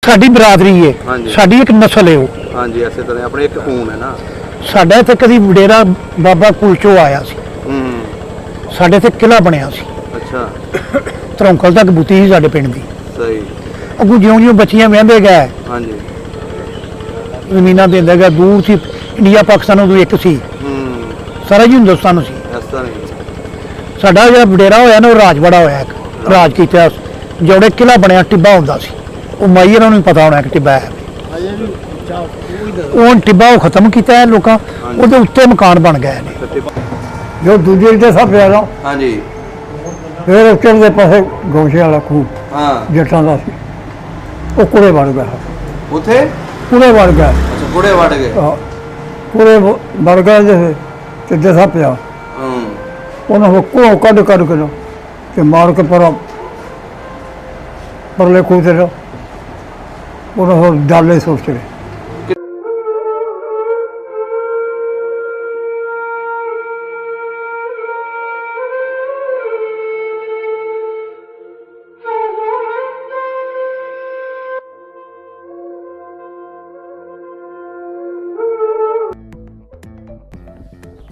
ਸਾਡੀ ਬਰਾਦਰੀ ਹੈ, ਹਾਂਜੀ। ਸਾਡੀ ਇੱਕ ਨਸਲ ਹੈ ਉਹ। ਹਾਂਜੀ ਇਸੇ ਤਰ੍ਹਾਂ ਆਪਣੇ ਇੱਕ ਖੂਨ ਹੈ ਨਾ। ਸਾਡਾ ਇੱਥੇ ਕਦੀ ਵਡੇਰਾ ਬਾਬਾ ਕੁਲਚੋ ਆਇਆ ਸੀ, ਹੂੰ ਸਾਡੇ ਇੱਥੇ ਕਿਲ੍ਹਾ ਬਣਿਆ ਸੀ, ਅੱਛਾ ਧਰੋਂਕਲ ਤੱਕ ਬੁੱਤੀ ਸੀ ਸਾਡੇ ਪਿੰਡ ਦੀ। ਸਹੀ। ਅੱਗੋਂ ਜਿਉਂ-ਜਿਉਂ ਬੱਚੀਆਂ ਵਿਆਹੁੰਦੇ ਗਏ, ਹਾਂਜੀ ਜ਼ਮੀਨਾਂ ਦਿੰਦੇ ਗਏ, ਦੂਰ ਸੀ ਇੰਡੀਆ ਪਾਕਿਸਤਾਨ ਉਦੋਂ ਇੱਕ ਸੀ, ਹੂੰ ਸਾਰਾ ਜੀ ਹਿੰਦੁਸਤਾਨ ਸੀ। ਇਸ ਤਰ੍ਹਾਂ ਹੀ। ਸਾਡਾ ਜਿਹੜਾ ਵਡੇਰਾ ਹੋਇਆ ਨਾ ਉਹ ਰਾਜਵਾੜਾ ਹੋਇਆ, ਇੱਕ ਰਾਜ ਕੀਤਾ ਜੋੜੇ ਕਿਲ੍ਹਾ ਬਣਿਆ, ਟਿੱਬਾ ਹੁੰਦਾ ਸੀ, ਉਹ ਮਾਈ ਇਹਨਾਂ ਨੂੰ ਵੀ ਪਤਾ ਹੋਣਾ ਕਿ ਟਿੱਬਾ ਹੈ। ਉਹ ਟਿੱਬਾ ਉਹ ਖਤਮ ਕੀਤਾ ਹੈ ਲੋਕਾਂ, ਉਹਦੇ ਉੱਤੇ ਮਕਾਨ ਬਣ ਗਏ ਨੇ ਜੋ ਦੂਜੇ ਦੇ ਸਭ ਪਿਆ। ਹਾਂਜੀ ਫਿਰ ਉੱਚਰ ਦੇ ਪਾਸੇ ਗੋਸ਼ੇ ਵਾਲਾ ਖੂਹ ਹਾਂ ਜੱਟਾਂ ਦਾ ਸੀ, ਉਹ ਕੁੜੇ ਵੜ ਗਿਆ, ਉੱਥੇ ਕੁੜੇ ਵੜ ਗਿਆ। ਅੱਛਾ ਕੁੜੇ ਵੜ ਗਏ। ਕੁੜੇ ਵੜ ਗਏ ਤੇ ਜਸਾ ਪਿਆ, ਹੂੰ ਉਹਨਾਂ ਕੋਲੋਂ ਕੱਢ ਕੇ ਨਾ ਤੇ ਮਾਰ ਕੇ ਪਰਲੇ ਖੂਹ ਤੇ ਨਾ ਉਹਨਾਂ ਡਾਲੇ ਸੁੱਟ ਗਏ।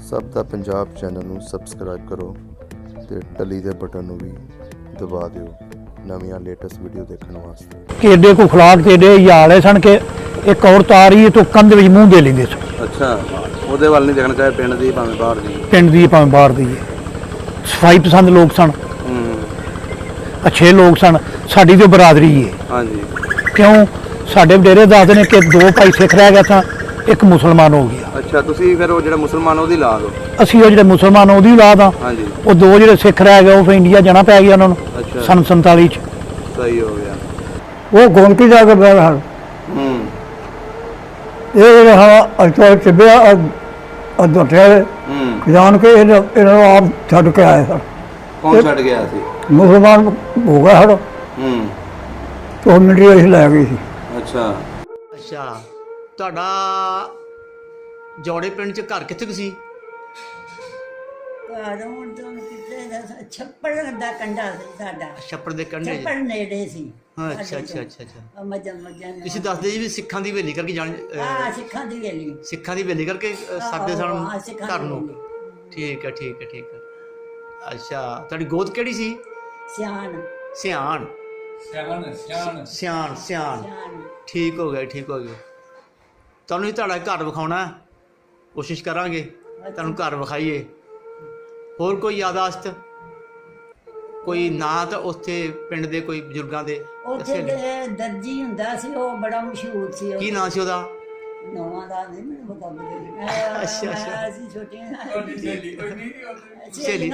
ਸਭ ਦਾ ਪੰਜਾਬ ਚੈਨਲ ਨੂੰ ਸਬਸਕ੍ਰਾਈਬ ਕਰੋ ਤੇ ਟਲੀ ਦੇ ਬਟਨ ਨੂੰ ਵੀ ਦਬਾ ਦਿਓ ਨਵੀਆਂ ਲੇਟੈਸਟ ਵੀਡੀਓ ਦੇਖਣ ਵਾਸਤੇ। ਕਿ ਏਡੇ ਕੋ ਖਲਾਕ ਤੇ ਏਡੇ ਯਾਲੇ ਸਨ ਕਿ ਇੱਕ ਔਰਤ ਆ ਰਹੀ ਹੈ ਤਾਂ ਕੰਧ ਵਿੱਚ ਮੂੰਹ ਦੇ ਲੈਂਦੇ ਸਨ। ਅੱਛਾ ਉਹਦੇ ਵੱਲ ਨਹੀਂ ਦੇਖਣਾ ਚਾਹੇ ਪਿੰਡ ਦੀ ਭਾਵੇਂ ਬਾਹਰ ਦੀ। ਪਿੰਡ ਦੀ ਭਾਵੇਂ ਬਾਹਰ ਦੀ ਹੈ। ਸਫਾਈ ਪਸੰਦ ਲੋਕ ਸਨ, ਅੱਛੇ ਲੋਕ ਸਨ, ਸਾਡੀ ਤੇ ਬਰਾਦਰੀ ਹੈ। ਹਾਂਜੀ ਕਿਉਂ ਸਾਡੇ ਵਡੇਰੇ ਦੱਸਦੇ ਨੇ ਕਿ 2 ਭਾਈ ਸਿੱਖ ਰਹਿ ਗਿਆ ਤਾਂ ਇੱਕ ਮੁਸਲਮਾਨ ਹੋ ਗਿਆ। ਅੱਛਾ ਤੁਸੀਂ ਫਿਰ ਉਹ ਜਿਹੜਾ ਮੁਸਲਮਾਨ ਉਹਦੀ ਲਾ ਦੋ। ਅਸੀਂ ਉਹ ਜਿਹੜੇ ਮੁਸਲਮਾਨ ਉਹਦੀ ਔਲਾਦ ਆ, ਹਾਂਜੀ ਉਹ 2 ਜਿਹੜੇ ਸਿੱਖ ਰਹਿ ਗਏ ਉਹ ਫਿਰ ਇੰਡੀਆ ਜਾਣਾ ਪੈ ਗਿਆ ਉਹਨਾਂ ਨੂੰ ਅੱਛਾ ਸੰਨ 47 ਚ। ਸਹੀ ਹੋ ਗਿਆ। ਉਹ ਗੋਲਕੀ ਜਾ ਕੇ ਬੈਠ ਹਨ। ਇਹ ਜਿਹੜੇ ਹਾਂ ਅਚੋਲ ਚਿੱਬਿਆ ਅਦੋਠਿਆ ਜਾਣ ਕੇ ਇਹਨਾਂ ਨੂੰ ਆਪ ਛੱਡ ਕੇ ਆਏ ਸਨ। ਕੌਣ ਛੱਡ ਗਿਆ ਸੀ? ਮੁਸਲਮਾਨ ਹੋ ਗਿਆ ਹੜ ਤੋਂ ਮਿੰਟੀ ਅਸੀਂ ਲੈ ਗਈ ਸੀ। ਅੱਛਾ ਅੱਛਾ ਤੁਹਾਡਾ ਜੋੜੇ ਪਿੰਡ ਚ ਘਰ ਕਿੱਥੇ ਕੁ ਸੀ? ਘਰ ਹੁਣ ਤੋਂ ਕਿਤੇ ਦਾ ਛੱਪੜ ਦਾ ਕੰਡਾ ਸੀ ਸਾਡਾ। ਛੱਪੜ ਦੇ ਕੰਢੇ ਛੱਪੜ ਨੇੜੇ ਸੀ। ਅੱਛਾ ਅੱਛਾ ਅੱਛਾ ਅੱਛਾ ਮੱਝਾਂ ਤੁਸੀਂ ਦੱਸਦੇ ਜੀ ਵੀ ਸਿੱਖਾਂ ਦੀ ਹਵੇਲੀ ਕਰਕੇ ਜਾਣ ਸਿੱਖਾਂ ਦੀ ਵੇਲੀ। ਸਿੱਖਾਂ ਦੀ ਹਵੇਲੀ ਕਰਕੇ ਸਾਡੇ ਹਾਂ, ਸਨ ਸਿੱਖਾਂ ਘਰ ਦੀ ਨੂੰ। ਹਵੇਲੀ। ਠੀਕ ਹੈ ਠੀਕ ਹੈ ਠੀਕ ਹੈ। ਅੱਛਾ ਤੁਹਾਡੀ ਗੋਤ ਕਿਹੜੀ ਸੀ? ਸਿਆਣ ਸਿਆਣ ਸਿਆਣ ਸਿਆਣ ਸਿਆਣ ਠੀਕ ਹੋ ਗਿਆ ਠੀਕ ਹੋ ਗਿਆ। ਤੁਹਾਨੂੰ ਵੀ ਤੁਹਾਡਾ ਘਰ ਵਿਖਾਉਣਾ, ਕੋਸ਼ਿਸ਼ ਕਰਾਂਗੇ ਤੁਹਾਨੂੰ ਘਰ ਵਿਖਾਈਏ। ਹੋਰ ਕੋਈ ਯਾਦਾਸ਼ਤ, ਕੋਈ ਨਾਂ ਤਾਂ ਉੱਥੇ ਪਿੰਡ ਦੇ ਕੋਈ ਬਜ਼ੁਰਗਾਂ ਦੇ ਉੱਥੇ ਦਰਜੀ ਹੁੰਦਾ ਸੀ, ਉਹ ਬੜਾ ਮਸ਼ਹੂਰ ਸੀ। ਕੀ ਨਾਂ ਸੀ ਉਹਦਾ? ਨਵਾਂ ਦਾ ਨਹੀਂ ਮੈਨੂੰ ਪਤਾ ਅੱਛਾ, ਅੱਛਾ। ਅਸੀਂ ਛੋਟੀਆਂ ਸਹੇਲੀ ਸਹੇਲੀ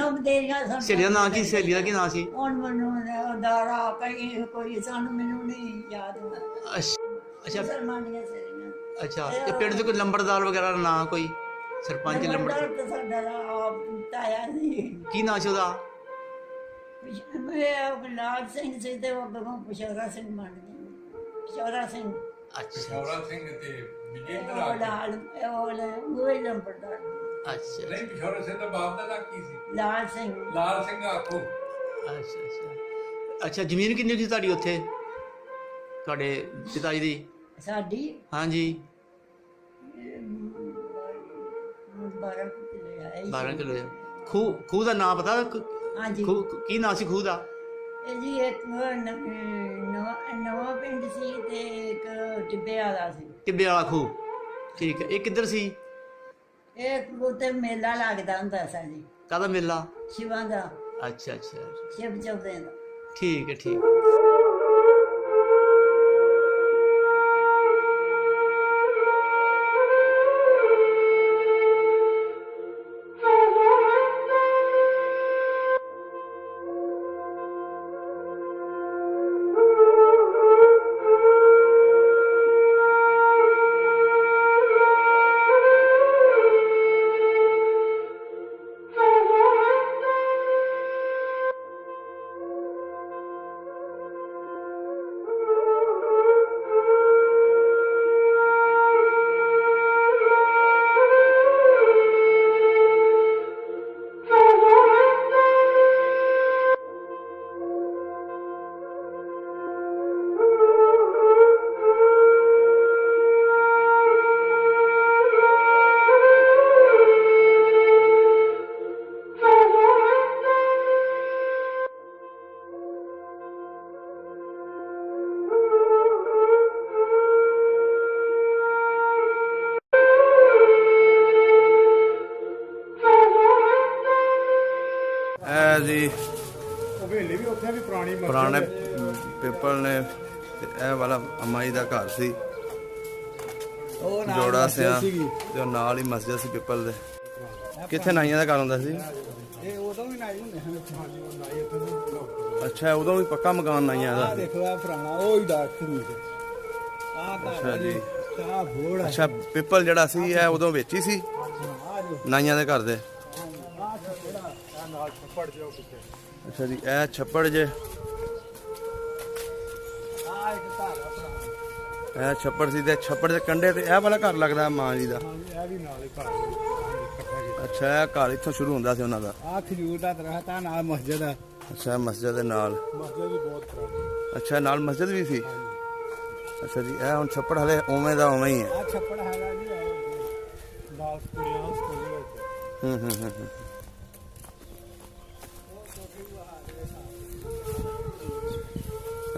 ਦਾ ਨਾਂ ਕੀ? ਸਹੇਲੀ ਦਾ ਕੀ ਨਾਂ ਸੀ? ਹੁਣ ਮੈਨੂੰ ਦਾਰਾ ਕੋਈ ਸਾਨੂੰ ਮੈਨੂੰ ਨਹੀਂ ਯਾਦ ਹੋਣਾ। ਅੱਛਾ ਸਰਮਾਨੀਆਂ ਸੇਰੀਆਂ। ਅੱਛਾ ਤੇ ਪਿੰਡ 'ਚ ਕੋਈ ਲੰਬੜਦਾਰ ਵਗੈਰਾ ਦਾ ਨਾਂ, ਕੋਈ ਸਰਪੰਚ ਲੰਬੜਦਾਰ? ਤਾਂ ਸਾਡਾ ਆਪ ਤਾਇਆ ਸੀ। ਕੀ ਨਾਂ ਸੀ ਉਹਦਾ? ਲਾਲ ਸਿੰਘ ਸੀ ਤੇ ਉਹ ਬਗੋਂ ਪਿਸ਼ੌਰਾ ਸਿੰਘ ਬਣ ਗਏ। ਪਿਸ਼ੌਰਾ ਸਿੰਘ। ਅੱਛਾ ਪਿਸ਼ੌਰਾ ਸਿੰਘ ਤੇ ਵਿਜੇਂਦਰ ਉਹ ਲਾਲ ਉਹ ਲੰਬੜਦਾਰ। ਅੱਛਾ ਨਹੀਂ ਪਿਸ਼ੌਰਾ ਸਿੰਘ ਦਾ ਬਾਪ ਦਾ ਨਾਂ ਕੀ ਸੀ? ਲਾਲ ਸਿੰਘ। ਲਾਲ ਸਿੰਘ ਆਖੋ। ਅੱਛਾ ਅੱਛਾ ਅੱਛਾ ਜ਼ਮੀਨ ਕਿੰਨੀ ਸੀ ਤੁਹਾਡੀ ਉੱਥੇ, ਤੁਹਾਡੇ ਪਿਤਾ ਜੀ ਦੀ? ਸਾਡੀ ਹਾਂਜੀ 12 ਕਿੱਲੇ ਆਏ। 12 ਕਿਲੋ। ਖੂਹ ਦਾ ਨਾਂ ਪਤਾ? ਹਾਂਜੀ ਕੀ ਨਾਂ ਸੀ ਖੂਹ ਦਾ? ਇਹ ਜੀ ਇੱਕ ਨਵਾਂ ਪਿੰਡ ਸੀ ਤੇ ਇੱਕ ਟਿੱਬੇ ਵਾਲਾ ਸੀ। ਟਿੱਬੇ ਵਾਲਾ ਖੂਹ, ਠੀਕ ਹੈ। ਇਹ ਕਿੱਧਰ ਸੀ? ਇਹ ਉੱਤੇ ਮੇਲਾ ਲੱਗਦਾ ਹੁੰਦਾ ਸੀ ਜੀ। ਕਾਹਦਾ ਮੇਲਾ? ਸ਼ਿਵਾਂ ਦਾ। ਅੱਛਾ ਅੱਛਾ ਸ਼ਿਵ ਚੌਦੇ ਦਾ। ਠੀਕ ਹੈ ਠੀਕ ਹੈ। ਜੀ ਹਵੇਲੀ ਵੀ ਉੱਥੇ ਵੀ ਪੁਰਾਣੀ ਮਸਜਿਦ ਪੁਰਾਣੇ ਹੈ। ਪਿੱਪਲ ਨੇ ਤੇ ਇਹ ਵਾਲਾ ਅੰਮਾ ਜੀ ਦਾ ਘਰ ਸੀ ਜੋੜਾ ਸਿਆ ਤੇ ਉਹ ਨਾਲ ਹੀ ਮਸਜਿਦ ਸੀ ਪਿੱਪਲ ਦੇ। ਕਿੱਥੇ ਨਾਈਆਂ ਦਾ ਘਰ ਹੁੰਦਾ ਸੀ? ਇਹ ਉਦੋਂ ਵੀ ਨਾਈ ਹੁੰਦੇ ਹਨ ਇੱਥੇ। ਹਾਂਜੀ ਉਹ ਨਾਈ ਇੱਥੇ ਨੂੰ ਅੱਛਾ ਉਦੋਂ ਵੀ ਪੱਕਾ ਮਕਾਨ ਨਾਈਆਂ ਦਾ ਆਹ ਦੇਖੋ ਆ ਪੁਰਾਣਾ ਉਹ ਹੀ ਦਾ ਸ਼ੁਰੂ ਤੇ ਆਹ ਅੱਛਾ ਜੀ। ਆਹ ਘੋੜ ਹੈ। ਅੱਛਾ ਪਿੱਪਲ ਜਿਹੜਾ ਸੀ ਇਹ ਉਦੋਂ ਵਿੱਚ ਹੀ ਸੀ ਆਹ ਜੋ ਨਾਈਆਂ ਦੇ ਘਰ ਦੇ। ਆਹ ਛੱਪੜਾ ਆ ਨਾਲ ਛੱਪੜ ਜੋ ਪਿੱਛੇ ਅੱਛਾ ਜੀ ਇਹ ਛੱਪੜ ਜੇ ਆਹ ਇੱਕ ਘਰ ਆ ਪੁਰਾਣਾ। ਇਹ ਛੱਪੜ ਸੀ ਤੇ ਛੱਪੜ ਦੇ ਕੰਢੇ ਤੇ ਇਹ ਵਾਲਾ ਘਰ ਲੱਗਦਾ ਮਾਂ ਜੀ ਦਾ। ਇਹ ਵੀ ਨਾਲ ਹੀ ਘਰ ਇਕੱਠਾ ਕੀਤਾ। ਅੱਛਾ ਇਹ ਘਰ ਇੱਥੋਂ ਸ਼ੁਰੂ ਹੁੰਦਾ ਸੀ ਉਹਨਾਂ ਦਾ। ਆਹ ਖਜੂਰ ਦਾ ਦਰਖਤ ਆ ਨਾਲ ਮਸਜਿਦ ਆ। ਅੱਛਾ ਮਸਜਿਦ ਦੇ ਨਾਲ। ਮਸਜਿਦ ਵੀ ਬਹੁਤ ਪੁਰਾਣੀ। ਅੱਛਾ ਨਾਲ ਮਸਜਿਦ ਵੀ ਸੀ। ਅੱਛਾ ਜੀ ਇਹ ਹੁਣ ਛੱਪੜ ਹਲੇ ਉਵੇਂ ਦਾ ਉਵੇਂ ਹੀ ਹੈ। ਆਹ ਛੱਪੜ ਹੈਗਾ ਜੀ ਨਾਲ ਕੁੜੀਆਂ ਸਕੂਲ ਵਿੱਚ। ਹੂੰ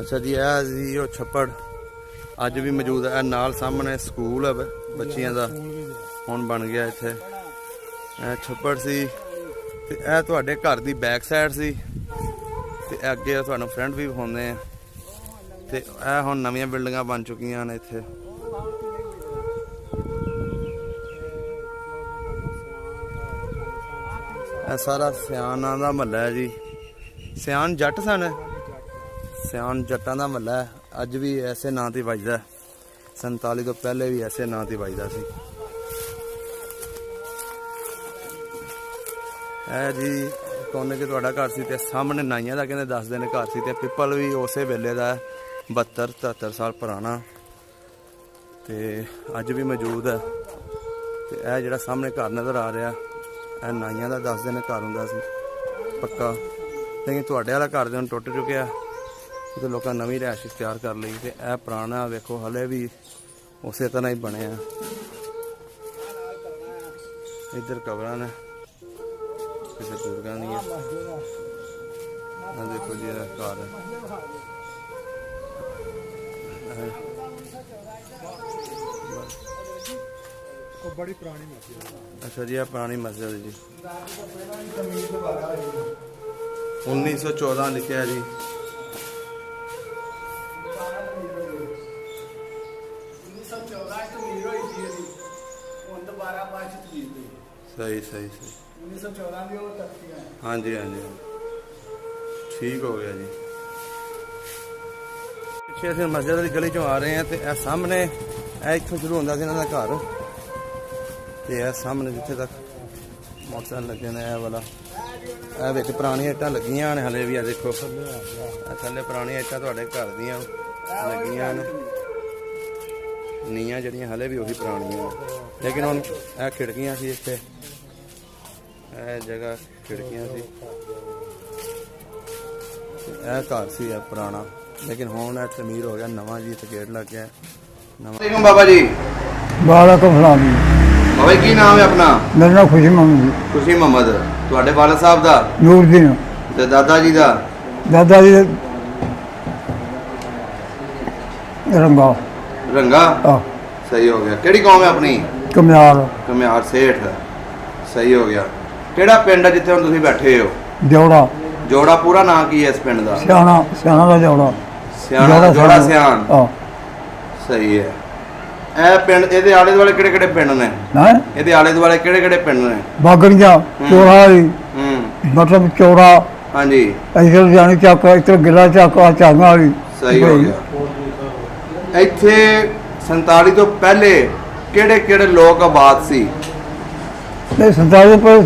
ਅੱਛਾ ਜੀ ਇਹ ਜੀ ਉਹ ਛੱਪੜ ਅੱਜ ਵੀ ਮੌਜੂਦ ਹੈ। ਇਹ ਨਾਲ ਸਾਹਮਣੇ ਸਕੂਲ ਹੈ ਬੱਚਿਆਂ ਦਾ ਹੁਣ ਬਣ ਗਿਆ ਇੱਥੇ। ਇਹ ਛੱਪੜ ਸੀ ਤੇ ਇਹ ਤੁਹਾਡੇ ਘਰ ਦੀ ਬੈਕ ਸਾਈਡ ਸੀ ਤੇ ਅੱਗੇ ਤੁਹਾਨੂੰ ਫਰੰਟ ਵੀ ਵਿਖਾਉਂਦੇ ਆ ਤੇ ਇਹ ਹੁਣ ਨਵੀਆਂ ਬਿਲਡਿੰਗਾਂ ਬਣ ਚੁੱਕੀਆਂ ਨੇ ਇੱਥੇ। ਇਹ ਸਾਰਾ ਸਿਆਣਾ ਦਾ ਮਹੱਲਾ ਹੈ ਜੀ। ਸਿਆਣ ਜੱਟ ਸਨ। ਸਿਆਣ ਜੱਟਾਂ ਦਾ ਮਹੱਲਾ ਹੈ। ਅੱਜ ਵੀ ਐਸੇ ਨਾਂ ਤੇ ਵੱਜਦਾ। 47 ਤੋਂ ਪਹਿਲੇ ਵੀ ਐਸੇ ਨਾਂ ਤੇ ਵੱਜਦਾ ਸੀ। ਇਹ ਜੀ ਕੋਨੇ ਕਿ ਤੁਹਾਡਾ ਘਰ ਸੀ ਤੇ ਸਾਹਮਣੇ ਨਾਈਆਂ ਦਾ ਕਹਿੰਦੇ ਦੱਸਦੇ ਨੇ ਘਰ ਸੀ ਤੇ ਪਿੱਪਲ ਵੀ ਉਸੇ ਵੇਲੇ ਦਾ 72 73 ਸਾਲ ਪੁਰਾਣਾ ਤੇ ਅੱਜ ਵੀ ਮੌਜੂਦ ਹੈ। ਤੇ ਇਹ ਜਿਹੜਾ ਸਾਹਮਣੇ ਘਰ ਨਜ਼ਰ ਆ ਰਿਹਾ ਇਹ ਨਾਈਆਂ ਦਾ ਦੱਸਦੇ ਨੇ ਘਰ ਹੁੰਦਾ ਸੀ ਪੱਕਾ। ਲੇਕਿਨ ਤੁਹਾਡੇ ਵਾਲਾ ਘਰ ਦੇ ਹੁਣ ਟੁੱਟ ਚੁੱਕਿਆ ਤੇ ਲੋਕਾਂ ਨਵੀਂ ਰਿਹਾਇਸ਼ ਤਿਆਰ ਕਰ ਲਈ ਤੇ ਇਹ ਪੁਰਾਣਾ ਵੇਖੋ ਹਲੇ ਵੀ ਉਸੇ ਤਰ੍ਹਾਂ ਹੀ ਬਣਿਆ। ਇੱਧਰ ਕਬਰਾਂ ਨੇ ਕਿਸੇ ਬਜ਼ੁਰਗਾਂ ਦੀਆਂ। ਆਹ ਦੇਖੋ ਜੀ ਇਹ ਘਰ ਉਹ ਬੜੀ ਪੁਰਾਣੀ ਮਸਜਿਦ ਹੈ। ਅੱਛਾ ਜੀ ਇਹ ਪੁਰਾਣੀ ਮਸਜਿਦ ਜੀ 1914 ਲਿਖਿਆ ਜੀ। ਸਹੀ ਸਹੀ ਸਹੀ 1914 ਦੀ ਉਹ ਤਖਤੀਆਂ। ਹਾਂਜੀ ਹਾਂਜੀ ਠੀਕ ਹੋ ਗਿਆ ਜੀ। ਪਿੱਛੇ ਅਸੀਂ ਮਸਜਿਦ ਦੀ ਗਲੀ ਚੋਂ ਆ ਰਹੇ ਹਾਂ ਤੇ ਇਹ ਸਾਹਮਣੇ ਇਹ ਇੱਥੋਂ ਸ਼ੁਰੂ ਹੁੰਦਾ ਸੀ ਇਹਨਾਂ ਦਾ ਘਰ ਤੇ ਇਹ ਸਾਹਮਣੇ ਜਿੱਥੇ ਤੱਕ ਮੋਟਰਸਾਈਕਲ ਲੱਗੇ ਨੇ ਇਹ ਵਾਲਾ ਇਹ ਵਿੱਚ ਪੁਰਾਣੀਆਂ ਇੱਟਾਂ ਲੱਗੀਆਂ ਨੇ ਹਲੇ ਵੀ। ਆ ਦੇਖੋ ਇਹ ਥੱਲੇ ਪੁਰਾਣੀਆਂ ਇੱਟਾਂ ਤੁਹਾਡੇ ਘਰ ਦੀਆਂ ਲੱਗੀਆਂ ਨੇ। ਨੀਆਂ ਜਿਹੜੀਆਂ ਹਲੇ ਵੀ ਉਹੀ ਪੁਰਾਣੀਆਂ ਲੇਕਿਨ ਹੁਣ ਇਹ ਖਿੜਕੀਆਂ ਸੀ ਇੱਥੇ ਇਹ ਜਗ੍ਹਾ ਖਿੜਕੀਆਂ ਸੀ। ਇਹ ਘਰ ਸੀ ਇਹ ਪੁਰਾਣਾ ਲੇਕਿਨ ਹੁਣ ਇਹ ਤਮੀਰ ਹੋ ਗਿਆ ਨਵਾਂ ਜੀ। ਇੱਥੇ ਗੇਟ ਲੱਗ ਗਿਆ ਨਵਾਂ। ਬਾਬਾ ਜੀ ਵਾਲੇਕੁਮ ਸਲਾਮ ਜੀ। ਬਾਬਾ ਜੀ ਕੀ ਨਾਮ ਹੈ ਆਪਣਾ? ਮੇਰਾ ਨਾਮ ਖੁਸ਼ੀ ਮੁਹੰਮਦ ਖੁਸ਼ੀ ਮੁਹੰਮਦ। ਤੁਹਾਡੇ ਵਾਲਦ ਸਾਹਿਬ ਦਾ ਨੂਰਦੀਨ ਤੇ ਦਾਦਾ ਜੀ ਦਾ? ਦਾਦਾ ਜੀ ਦੇ ਰੰਗਾ ਰੰਗਾ। ਆ ਸਹੀ ਹੋ ਗਿਆ। ਕਿਹੜੀ ਕੌਮ ਹੈ ਆਪਣੀ? ਕਮਿਆਰ ਕਮਿਆਰ ਸੇਠ। ਸਹੀ ਹੋ ਗਿਆ। ਕਿਹੜਾ ਪਿੰਡ ਹੈ ਜਿੱਥੇ ਹੁਣ ਤੁਸੀਂ ਬੈਠੇ ਹੋ? ਜੋੜਾ ਜੋੜਾ ਪੂਰਾ ਨਾਂ ਕੀ ਹੈ ਇਸ ਪਿੰਡ ਦਾ? ਸਿਆਣਾ ਦਾ ਜੋੜਾ ਸਿਆਣਾ ਜੋੜਾ ਸਿਆਣ। ਆ ਸਹੀ ਹੈ। ਇਹ ਪਿੰਡ ਇਹਦੇ ਆਲੇ ਦੁਆਲੇ ਕਿਹੜੇ ਕਿਹੜੇ ਪਿੰਡ ਨੇ? ਹੈ ਇਹਦੇ ਆਲੇ ਦੁਆਲੇ ਕਿਹੜੇ ਕਿਹੜੇ ਪਿੰਡ ਨੇ? ਬਾਗੜੀਆਂ ਚੋੜਾ ਮਤਲਬ ਚੋੜਾ ਹਾਂਜੀ ਇੱਧਰ ਜਾਣੀ ਚੱਕ ਇੱਧਰ ਗਿੱਲਾ ਚੱਕ ਆ ਝਾਂਗਾ ਵਾਲੀ। ਸਹੀ ਹੋ ਗਿਆ। ਇੱਥੇ 47 ਤੋਂ ਪਹਿਲੇ ਕਿਹੜੇ ਕਿਹੜੇ ਲੋਕ ਆਬਾਦ ਸੀ? ਇਹ 47 ਪਰ